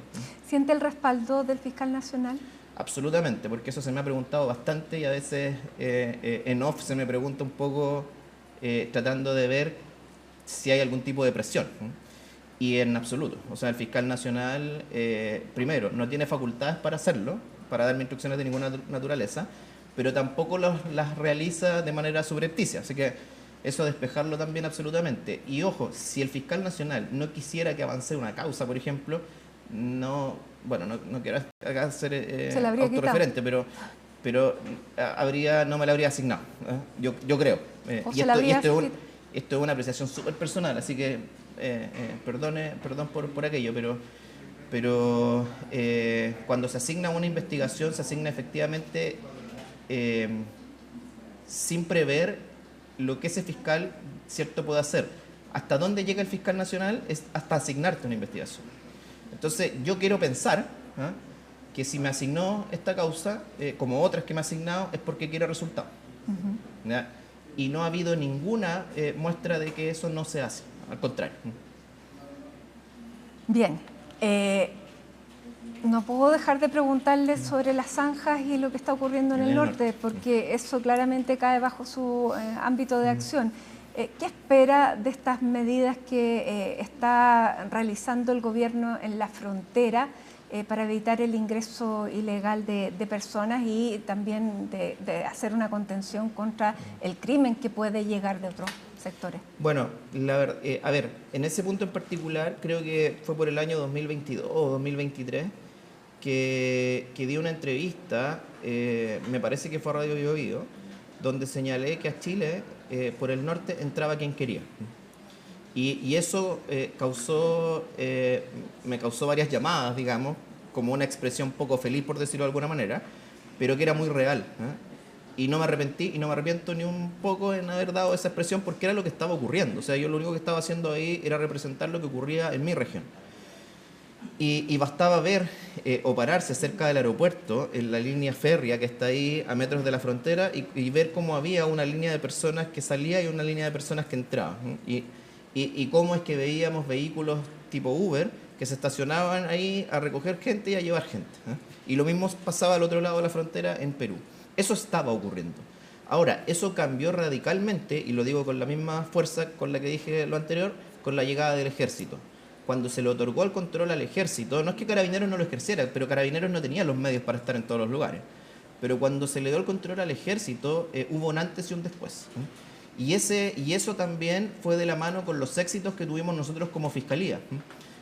¿Siente el respaldo del fiscal nacional? Absolutamente, porque eso se me ha preguntado bastante y a veces en off se me pregunta un poco tratando de ver si hay algún tipo de presión. Y en absoluto. O sea, el fiscal nacional, primero, no tiene facultades para hacerlo, para darme instrucciones de ninguna naturaleza, pero tampoco las realiza de manera subrepticia. Así que eso despejarlo también absolutamente. Y ojo, si el fiscal nacional no quisiera que avance una causa, por ejemplo, no quiero acá ser autorreferente, pero no me la habría asignado. Yo creo. Esto es una apreciación súper personal, así que perdón por aquello, pero cuando se asigna una investigación, se asigna efectivamente sin prever lo que ese fiscal, ¿cierto?, puede hacer. Hasta dónde llega el fiscal nacional es hasta asignarte una investigación. Entonces, yo quiero pensar que si me asignó esta causa, como otras que me ha asignado, es porque quiere resultados. Y no ha habido ninguna muestra de que eso no se hace, al contrario. Bien. No puedo dejar de preguntarle sobre las zanjas y lo que está ocurriendo en el norte, porque eso claramente cae bajo su ámbito de acción. ¿Qué espera de estas medidas que está realizando el gobierno en la frontera para evitar el ingreso ilegal de personas y también de hacer una contención contra el crimen que puede llegar de otros sectores? Bueno, a ver, en ese punto en particular, creo que fue por el año 2022 o 2023, que di una entrevista, me parece que fue a Radio Bio Bio, donde señalé que a Chile, por el norte, entraba quien quería. Y eso me causó varias llamadas, digamos, como una expresión poco feliz, por decirlo de alguna manera, pero que era muy real. Y no me arrepentí y no me arrepiento ni un poco en haber dado esa expresión porque era lo que estaba ocurriendo. O sea, yo lo único que estaba haciendo ahí era representar lo que ocurría en mi región. Y bastaba ver o pararse cerca del aeropuerto, en la línea férrea que está ahí a metros de la frontera, y ver cómo había una línea de personas que salía y una línea de personas que entraba. Y cómo es que veíamos vehículos tipo Uber que se estacionaban ahí a recoger gente y a llevar gente. Y lo mismo pasaba al otro lado de la frontera en Perú. Eso estaba ocurriendo. Ahora, eso cambió radicalmente, y lo digo con la misma fuerza con la que dije lo anterior, con la llegada del ejército. Cuando se le otorgó el control al ejército, no es que Carabineros no lo ejerciera, pero Carabineros no tenía los medios para estar en todos los lugares. Pero cuando se le dio el control al ejército, hubo un antes y un después. Y eso también fue de la mano con los éxitos que tuvimos nosotros como Fiscalía.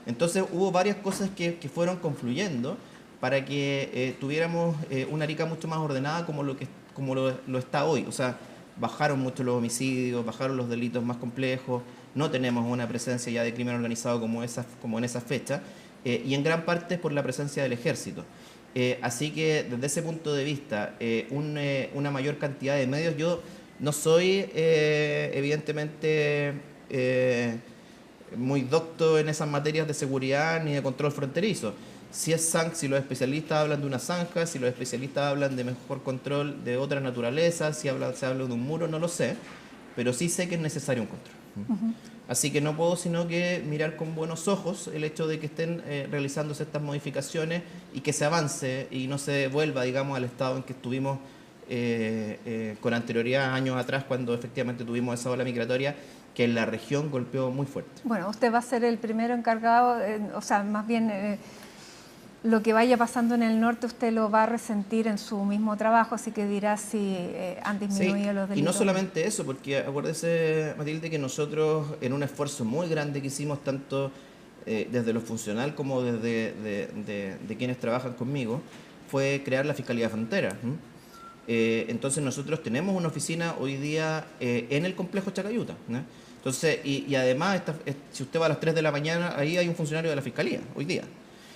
Entonces hubo varias cosas que fueron confluyendo para que tuviéramos una Arica mucho más ordenada como lo está hoy. O sea, bajaron mucho los homicidios, bajaron los delitos más complejos, no tenemos una presencia ya de crimen organizado como en esas fechas, y en gran parte es por la presencia del ejército. Así que desde ese punto de vista, una mayor cantidad de medios, yo no soy evidentemente muy docto en esas materias de seguridad ni de control fronterizo. Si los especialistas hablan de una zanja, si los especialistas hablan de mejor control de otra naturaleza, se habla de un muro, no lo sé, pero sí sé que es necesario un control. Así que no puedo sino que mirar con buenos ojos el hecho de que estén realizándose estas modificaciones y que se avance y no se vuelva, digamos, al estado en que estuvimos con anterioridad años atrás, cuando efectivamente tuvimos esa ola migratoria que en la región golpeó muy fuerte. Bueno, usted va a ser el primero encargado, o sea, más bien lo que vaya pasando en el norte usted lo va a resentir en su mismo trabajo, así que dirá si han disminuido los delitos. Y no solamente eso, porque acuérdese, Matilde, que nosotros en un esfuerzo muy grande que hicimos tanto desde lo funcional como desde de quienes trabajan conmigo, fue crear la Fiscalía de Frontera. Entonces nosotros tenemos una oficina hoy día en el complejo Chacayuta, ¿no? Entonces, y además, si usted va a las 3 de la mañana, ahí hay un funcionario de la Fiscalía, hoy día.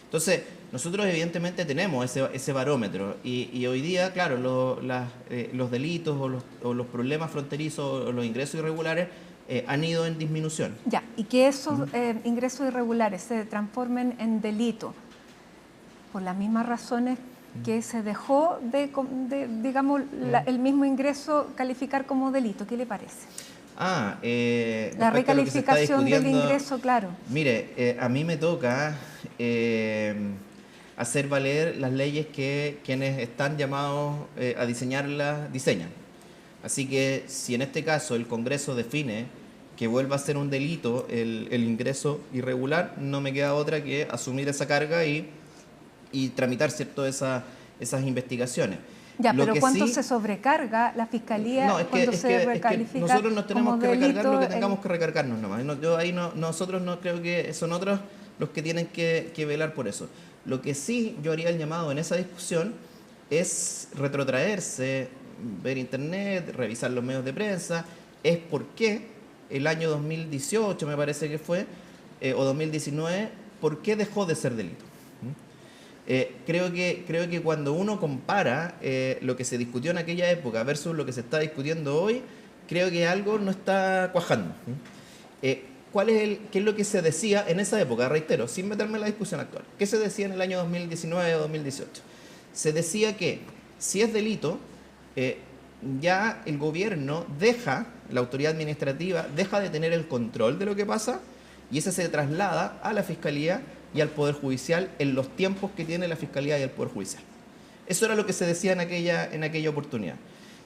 Entonces, nosotros evidentemente tenemos ese barómetro y hoy día, claro, los delitos o los problemas fronterizos o los ingresos irregulares han ido en disminución. Ya, y que esos ingresos irregulares se transformen en delito por las mismas razones que se dejó digamos, el mismo ingreso calificar como delito. ¿Qué le parece? La recalificación del ingreso, claro. Mire, a mí me toca hacer valer las leyes que quienes están llamados a diseñarlas diseñan. Así que si en este caso el Congreso define que vuelva a ser un delito el ingreso irregular, no me queda otra que asumir esa carga y tramitar, ¿cierto?, esas investigaciones. Ya, pero ¿cuánto se sobrecarga la Fiscalía cuando se recalifica? Nosotros nos tenemos que recargar lo que tengamos que recargarnos nomás. Nosotros no creo que son otros los que tienen que velar por eso. Lo que sí yo haría el llamado en esa discusión es retrotraerse, ver internet, revisar los medios de prensa, es por qué el año 2018, me parece que fue, o 2019, ¿por qué dejó de ser delito? Creo que cuando uno compara lo que se discutió en aquella época versus lo que se está discutiendo hoy, creo que algo no está cuajando. ¿Qué es lo que se decía en esa época? Reitero, sin meterme en la discusión actual. ¿Qué se decía en el año 2019 o 2018? Se decía que si es delito, ya el gobierno la autoridad administrativa deja de tener el control de lo que pasa y ese se traslada a la Fiscalía y al Poder Judicial en los tiempos que tiene la Fiscalía y el Poder Judicial. Eso era lo que se decía en aquella oportunidad.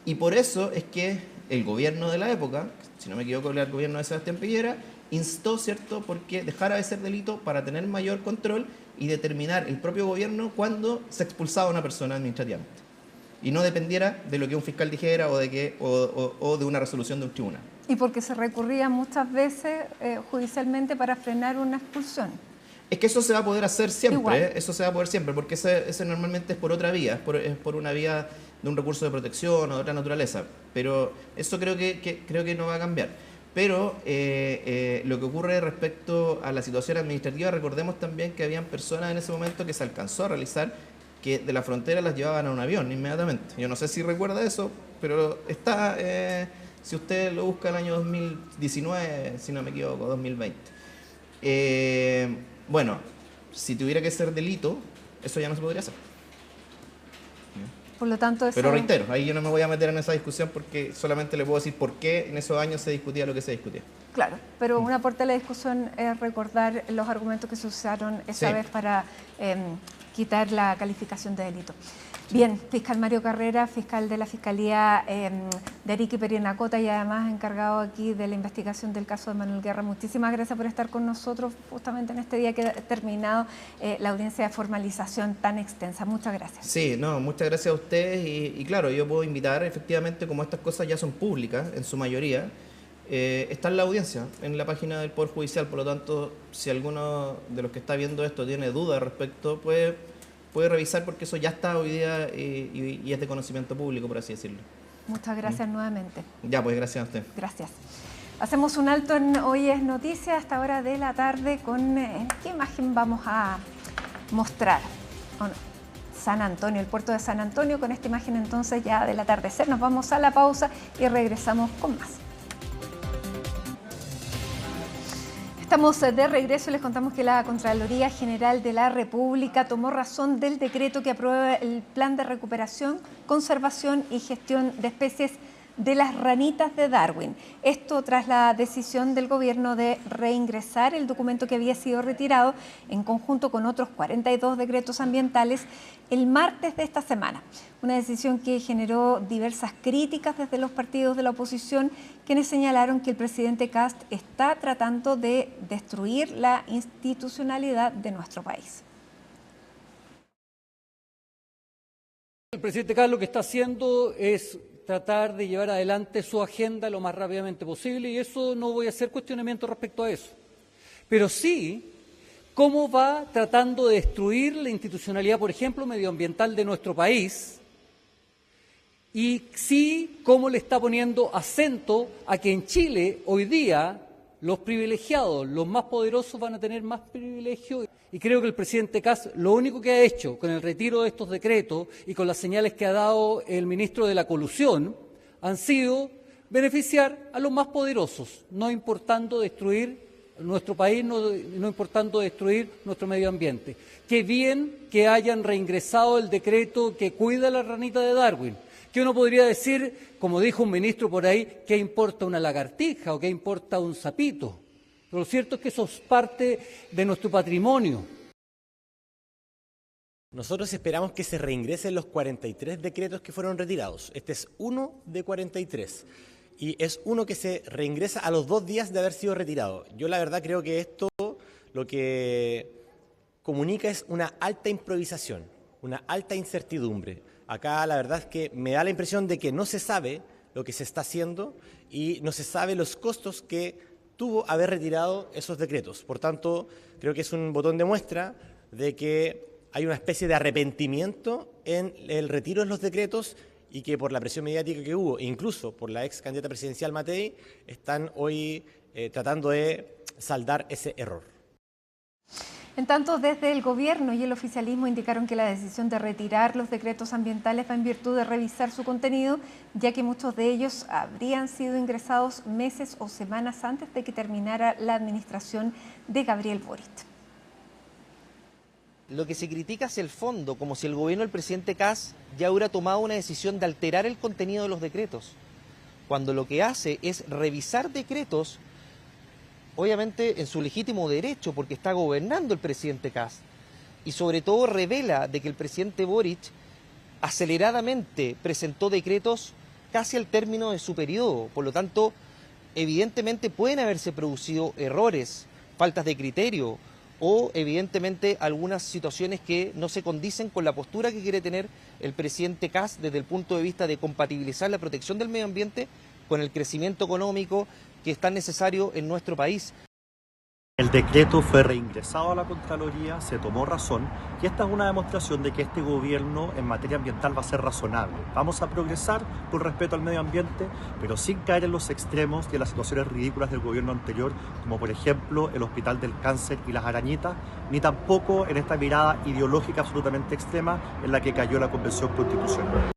Y por eso es que el gobierno de la época, si no me equivoco, el gobierno de Sebastián Piñera, instó, ¿cierto?, porque dejara de ser delito para tener mayor control y determinar el propio gobierno cuando se expulsaba a una persona administrativamente. Y no dependiera de lo que un fiscal dijera o de una resolución de un tribunal. Y porque se recurría muchas veces judicialmente para frenar una expulsión. Es que eso se va a poder hacer siempre, eso se va a poder siempre, porque ese normalmente es por otra vía, es por una vía de un recurso de protección o de otra naturaleza, pero eso creo que no va a cambiar. Pero lo que ocurre respecto a la situación administrativa, recordemos también que habían personas en ese momento que se alcanzó a realizar que de la frontera las llevaban a un avión inmediatamente. Yo no sé si recuerda eso, pero está, si usted lo busca el año 2019, si no me equivoco, 2020. Bueno, si tuviera que ser delito, eso ya no se podría hacer. Por lo tanto, Pero reitero, ahí yo no me voy a meter en esa discusión porque solamente le puedo decir por qué en esos años se discutía lo que se discutía. Claro, pero una parte de la discusión es recordar los argumentos que se usaron esa vez para quitar la calificación de delito. Bien, fiscal Mario Carrera, fiscal de la Fiscalía de Arica y Parinacota y además encargado aquí de la investigación del caso de Manuel Guerra. Muchísimas gracias por estar con nosotros justamente en este día que ha terminado la audiencia de formalización tan extensa. Muchas gracias. Sí, muchas gracias a ustedes y claro, yo puedo invitar efectivamente, como estas cosas ya son públicas en su mayoría, está en la audiencia, en la página del Poder Judicial, por lo tanto, si alguno de los que está viendo esto tiene dudas respecto, puede revisar porque eso ya está hoy día y es de conocimiento público, por así decirlo. Muchas gracias nuevamente. Ya, pues gracias a usted. Gracias. Hacemos un alto en Hoy es Noticia a esta hora de la tarde con ¿qué imagen vamos a mostrar? ¿O no? San Antonio, el puerto de San Antonio. Con esta imagen entonces ya del atardecer nos vamos a la pausa y regresamos con más. Estamos de regreso y les contamos que la Contraloría General de la República tomó razón del decreto que aprueba el Plan de Recuperación, Conservación y Gestión de Especies de las ranitas de Darwin. Esto tras la decisión del gobierno de reingresar el documento que había sido retirado en conjunto con otros 42 decretos ambientales el martes de esta semana. Una decisión que generó diversas críticas desde los partidos de la oposición, quienes señalaron que el presidente Kast está tratando de destruir la institucionalidad de nuestro país. El presidente Kast lo que está haciendo es tratar de llevar adelante su agenda lo más rápidamente posible, y eso no voy a hacer cuestionamiento respecto a eso. Pero sí, cómo va tratando de destruir la institucionalidad, por ejemplo, medioambiental de nuestro país, y sí, cómo le está poniendo acento a que en Chile hoy día los privilegiados, los más poderosos van a tener más privilegios. Y creo que el presidente Kast lo único que ha hecho con el retiro de estos decretos y con las señales que ha dado el ministro de la Colusión han sido beneficiar a los más poderosos, no importando destruir nuestro país, no importando destruir nuestro medio ambiente. Qué bien que hayan reingresado el decreto que cuida a la ranita de Darwin, que uno podría decir, como dijo un ministro por ahí, ¿qué importa una lagartija o qué importa un sapito? Pero lo cierto es que eso es parte de nuestro patrimonio. Nosotros esperamos que se reingresen los 43 decretos que fueron retirados. Este es uno de 43. Y es uno que se reingresa a los 2 días de haber sido retirado. Yo la verdad creo que esto lo que comunica es una alta improvisación, una alta incertidumbre. Acá la verdad es que me da la impresión de que no se sabe lo que se está haciendo y no se sabe los costos que tuvo haber retirado esos decretos. Por tanto, creo que es un botón de muestra de que hay una especie de arrepentimiento en el retiro de los decretos y que por la presión mediática que hubo, incluso por la ex candidata presidencial Matei, están hoy tratando de saldar ese error. En tanto, desde el gobierno y el oficialismo indicaron que la decisión de retirar los decretos ambientales va en virtud de revisar su contenido, ya que muchos de ellos habrían sido ingresados meses o semanas antes de que terminara la administración de Gabriel Boric. Lo que se critica es el fondo, como si el gobierno del presidente Kast ya hubiera tomado una decisión de alterar el contenido de los decretos, cuando lo que hace es revisar decretos, obviamente en su legítimo derecho, porque está gobernando el presidente Kast, y sobre todo revela de que el presidente Boric aceleradamente presentó decretos casi al término de su periodo. Por lo tanto, evidentemente pueden haberse producido errores, faltas de criterio o evidentemente algunas situaciones que no se condicen con la postura que quiere tener el presidente Kast desde el punto de vista de compatibilizar la protección del medio ambiente con el crecimiento económico que es tan necesario en nuestro país. El decreto fue reingresado a la Contraloría, se tomó razón y esta es una demostración de que este gobierno en materia ambiental va a ser razonable. Vamos a progresar con respeto al medio ambiente, pero sin caer en los extremos y en las situaciones ridículas del gobierno anterior, como por ejemplo el Hospital del Cáncer y las arañitas, ni tampoco en esta mirada ideológica absolutamente extrema en la que cayó la Convención Constitucional.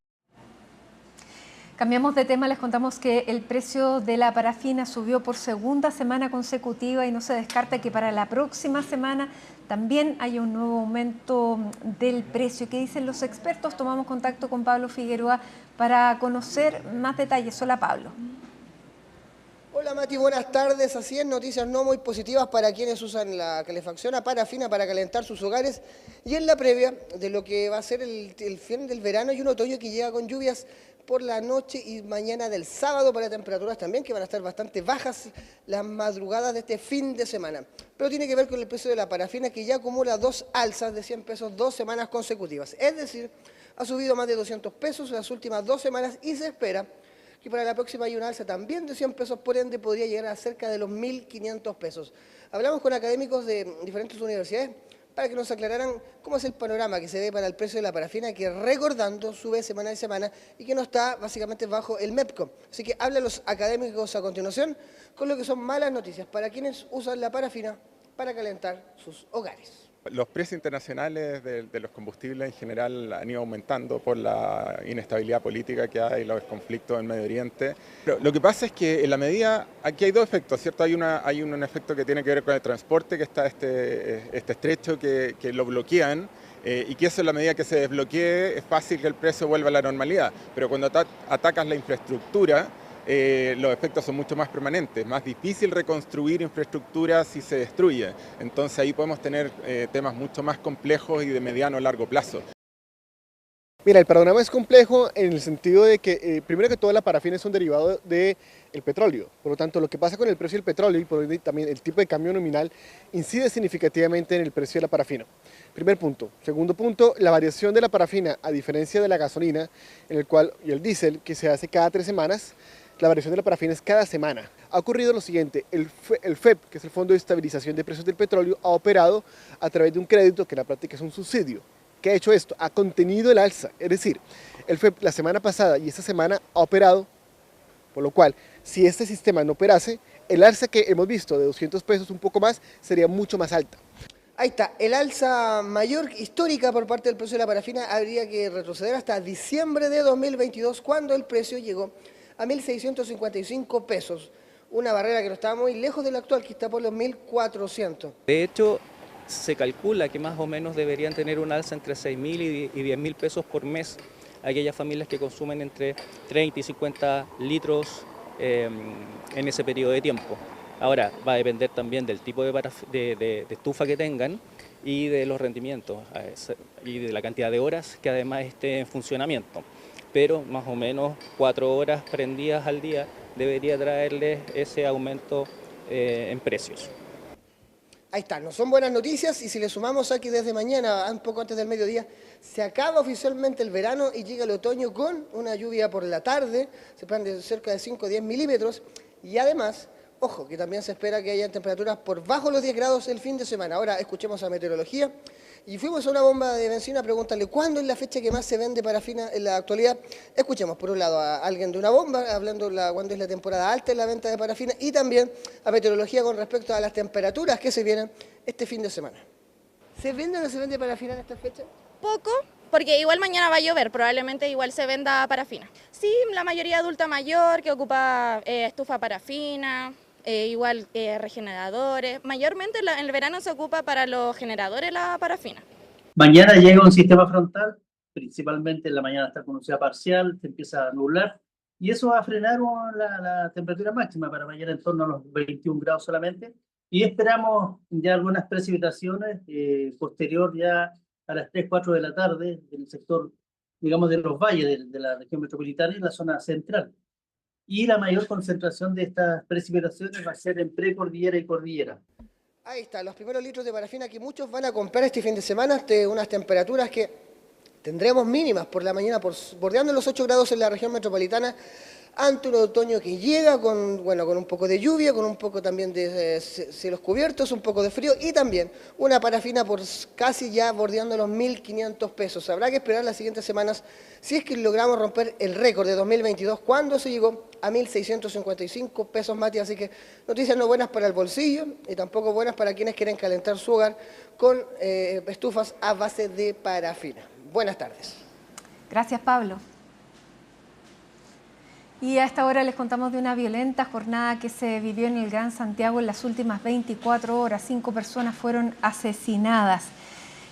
Cambiamos de tema, les contamos que el precio de la parafina subió por segunda semana consecutiva y no se descarta que para la próxima semana también haya un nuevo aumento del precio. ¿Qué dicen los expertos? Tomamos contacto con Pablo Figueroa para conocer más detalles. Hola, Pablo. Hola Mati, buenas tardes. Así es, noticias no muy positivas para quienes usan la calefacción a parafina para calentar sus hogares y en la previa de lo que va a ser el fin del verano y un otoño que llega con lluvias por la noche y mañana del sábado para temperaturas también que van a estar bastante bajas las madrugadas de este fin de semana. Pero tiene que ver con el precio de la parafina que ya acumula 2 alzas de 100 pesos 2 semanas consecutivas. Es decir, ha subido más de 200 pesos en las últimas 2 semanas y se espera que para la próxima hay una alza también de 100 pesos, por ende podría llegar a cerca de los 1.500 pesos. Hablamos con académicos de diferentes universidades para que nos aclararan cómo es el panorama que se ve para el precio de la parafina, que recordando sube semana a semana y que no está básicamente bajo el MEPCO. Así que hablan los académicos a continuación con lo que son malas noticias para quienes usan la parafina para calentar sus hogares. Los precios internacionales de los combustibles en general han ido aumentando por la inestabilidad política que hay, los conflictos en Medio Oriente. Lo que pasa es que en la medida, aquí hay dos efectos, ¿cierto? Hay un efecto que tiene que ver con el transporte, que está este estrecho que lo bloquean, y que eso en la medida que se desbloquee es fácil que el precio vuelva a la normalidad. Pero cuando atacas la infraestructura, los efectos son mucho más permanentes, más difícil reconstruir infraestructura si se destruye. Entonces ahí podemos tener temas mucho más complejos y de mediano a largo plazo. Mira, el panorama es complejo en el sentido de que, primero que todo, la parafina es un derivado del petróleo. Por lo tanto, lo que pasa con el precio del petróleo y por ende también el tipo de cambio nominal incide significativamente en el precio de la parafina. Primer punto. Segundo punto, la variación de la parafina, a diferencia de la gasolina y el diésel, que se hace cada 3 semanas, la variación de la parafina es cada semana. Ha ocurrido lo siguiente, el FEP, que es el Fondo de Estabilización de Precios del Petróleo, ha operado a través de un crédito que en la práctica es un subsidio. ¿Qué ha hecho esto? Ha contenido el alza, es decir, el FEP la semana pasada y esta semana ha operado, por lo cual, si este sistema no operase, el alza que hemos visto de 200 pesos, un poco más, sería mucho más alta. Ahí está, el alza mayor histórica por parte del precio de la parafina habría que retroceder hasta diciembre de 2022, cuando el precio llegó a 1.655 pesos, una barrera que no estaba muy lejos de la actual, que está por los 1.400. De hecho, se calcula que más o menos deberían tener un alza entre 6.000 y 10.000 pesos por mes aquellas familias que consumen entre 30 y 50 litros en ese periodo de tiempo. Ahora, va a depender también del tipo de estufa que tengan y de los rendimientos y de la cantidad de horas que además esté en funcionamiento. Pero más o menos 4 horas prendidas al día debería traerles ese aumento en precios. Ahí está, no son buenas noticias, y si le sumamos aquí desde mañana, un poco antes del mediodía, se acaba oficialmente el verano y llega el otoño con una lluvia por la tarde, se esperan de cerca de 5 o 10 milímetros, y además, ojo, que también se espera que haya temperaturas por bajo los 10 grados el fin de semana. Ahora escuchemos a meteorología. Y fuimos a una bomba de benzina a preguntarle cuándo es la fecha que más se vende parafina en la actualidad. Escuchemos por un lado a alguien de una bomba, hablando cuándo es la temporada alta en la venta de parafina, y también a meteorología con respecto a las temperaturas que se vienen este fin de semana. ¿Se vende o no se vende parafina en esta fecha? Poco, porque igual mañana va a llover, probablemente igual se venda parafina. Sí, la mayoría adulta mayor que ocupa estufa parafina. Igual regeneradores. Mayormente en el verano se ocupa para los generadores la parafina. Mañana llega un sistema frontal, principalmente en la mañana está con nubosidad parcial, se empieza a nublar, y eso va a frenar la temperatura máxima para mañana en torno a los 21 grados solamente, y esperamos ya algunas precipitaciones posterior ya a las 3, 4 de la tarde en el sector, digamos, de los valles de la región metropolitana y la zona central. Y la mayor concentración de estas precipitaciones va a ser en precordillera y cordillera. Ahí está, los primeros litros de parafina que muchos van a comprar este fin de semana, de unas temperaturas que tendremos mínimas por la mañana, bordeando los 8 grados en la región metropolitana, ante un otoño que llega con un poco de lluvia, con un poco también de cielos cubiertos, un poco de frío, y también una parafina por casi ya bordeando los 1.500 pesos. Habrá que esperar las siguientes semanas si es que logramos romper el récord de 2022, cuando se llegó a 1.655 pesos, Mati. Así que noticias no buenas para el bolsillo y tampoco buenas para quienes quieren calentar su hogar con estufas a base de parafina. Buenas tardes. Gracias, Pablo. Y a esta hora les contamos de una violenta jornada que se vivió en el Gran Santiago en las últimas 24 horas. 5 personas fueron asesinadas.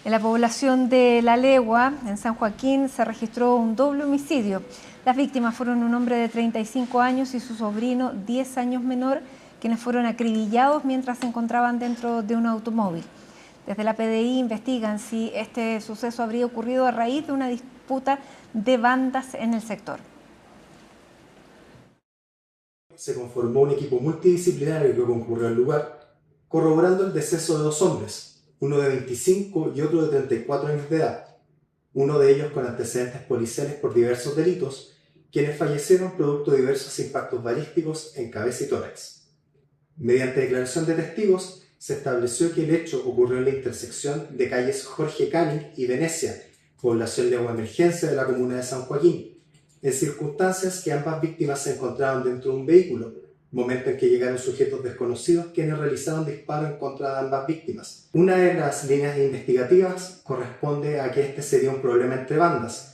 En la población de La Legua, en San Joaquín, se registró un doble homicidio. Las víctimas fueron un hombre de 35 años y su sobrino, 10 años menor, quienes fueron acribillados mientras se encontraban dentro de un automóvil. Desde la PDI investigan si este suceso habría ocurrido a raíz de una disputa de bandas en el sector. Se conformó un equipo multidisciplinario que concurrió al lugar, corroborando el deceso de 2 hombres, uno de 25 y otro de 34 años de edad, uno de ellos con antecedentes policiales por diversos delitos, quienes fallecieron producto de diversos impactos balísticos en cabeza y tórax. Mediante declaración de testigos, se estableció que el hecho ocurrió en la intersección de calles Jorge Cáning y Venecia, población de agua emergencia de la comuna de San Joaquín, en circunstancias que ambas víctimas se encontraban dentro de un vehículo, momento en que llegaron sujetos desconocidos quienes realizaron disparos en contra de ambas víctimas. Una de las líneas investigativas corresponde a que este sería un problema entre bandas.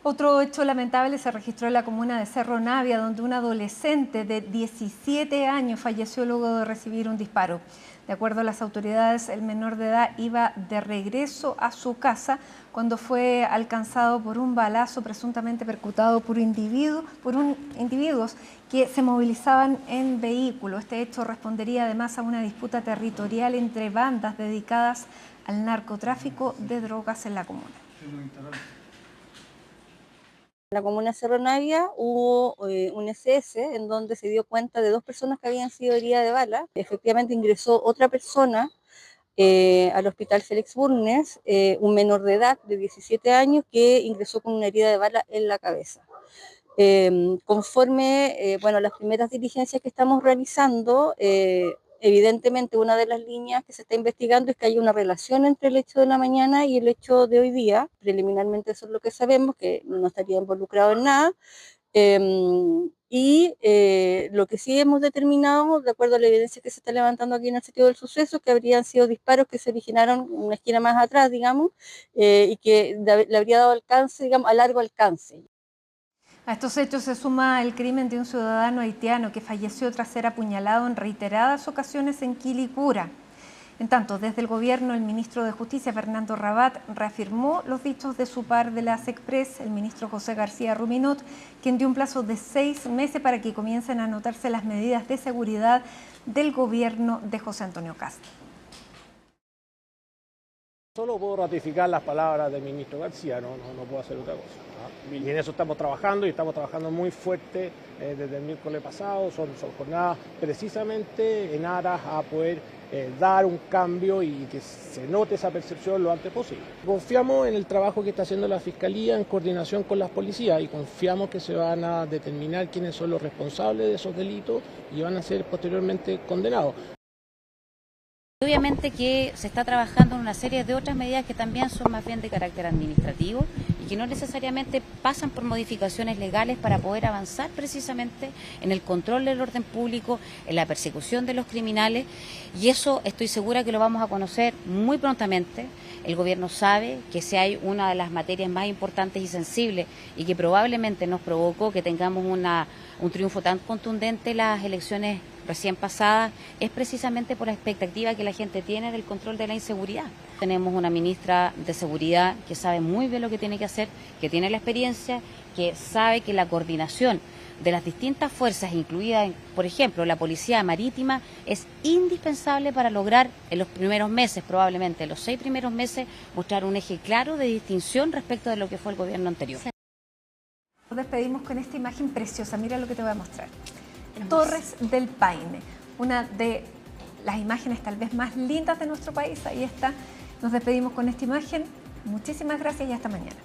Otro hecho lamentable se registró en la comuna de Cerro Navia, donde un adolescente de 17 años falleció luego de recibir un disparo. De acuerdo a las autoridades, el menor de edad iba de regreso a su casa cuando fue alcanzado por un balazo presuntamente percutado por individuos que se movilizaban en vehículo. Este hecho respondería además a una disputa territorial entre bandas dedicadas al narcotráfico de drogas en la comuna. En la comuna de Cerro Navia hubo un SS en donde se dio cuenta de 2 personas que habían sido heridas de bala. Efectivamente ingresó otra persona al hospital Félix Bulnes, un menor de edad de 17 años que ingresó con una herida de bala en la cabeza. Conforme las primeras diligencias que estamos realizando, evidentemente una de las líneas que se está investigando es que hay una relación entre el hecho de la mañana y el hecho de hoy día. Preliminarmente eso es lo que sabemos, que no estaría involucrado en nada. Lo que sí hemos determinado, de acuerdo a la evidencia que se está levantando aquí en el sitio del suceso, que habrían sido disparos que se originaron en una esquina más atrás, digamos, y que le habría dado alcance, digamos, a largo alcance. A estos hechos se suma el crimen de un ciudadano haitiano que falleció tras ser apuñalado en reiteradas ocasiones en Quilicura. En tanto, desde el gobierno, el ministro de Justicia, Fernando Rabat, reafirmó los dichos de su par de la SECPRES, el ministro José García Ruminot, quien dio un plazo de 6 meses para que comiencen a anotarse las medidas de seguridad del gobierno de José Antonio Kast. Solo puedo ratificar las palabras del ministro García, no puedo hacer otra cosa. ¿No? Y en eso estamos trabajando, y estamos trabajando muy fuerte desde el miércoles pasado. Son jornadas precisamente en aras a poder dar un cambio y que se note esa percepción lo antes posible. Confiamos en el trabajo que está haciendo la Fiscalía en coordinación con las policías y confiamos que se van a determinar quiénes son los responsables de esos delitos y van a ser posteriormente condenados. Obviamente que se está trabajando en una serie de otras medidas que también son más bien de carácter administrativo y que no necesariamente pasan por modificaciones legales para poder avanzar precisamente en el control del orden público, en la persecución de los criminales, y eso estoy segura que lo vamos a conocer muy prontamente. El gobierno sabe que si hay una de las materias más importantes y sensibles y que probablemente nos provocó que tengamos un triunfo tan contundente en las elecciones recién pasadas, es precisamente por la expectativa que la gente tiene del control de la inseguridad. Tenemos una ministra de Seguridad que sabe muy bien lo que tiene que hacer, que tiene la experiencia, que sabe que la coordinación de las distintas fuerzas, incluida, por ejemplo, la Policía Marítima, es indispensable para lograr en los primeros meses, probablemente los 6 primeros meses, mostrar un eje claro de distinción respecto de lo que fue el gobierno anterior. Nos despedimos con esta imagen preciosa, mira lo que te voy a mostrar. Torres del Paine, una de las imágenes tal vez más lindas de nuestro país, ahí está. Nos despedimos con esta imagen, muchísimas gracias y hasta mañana.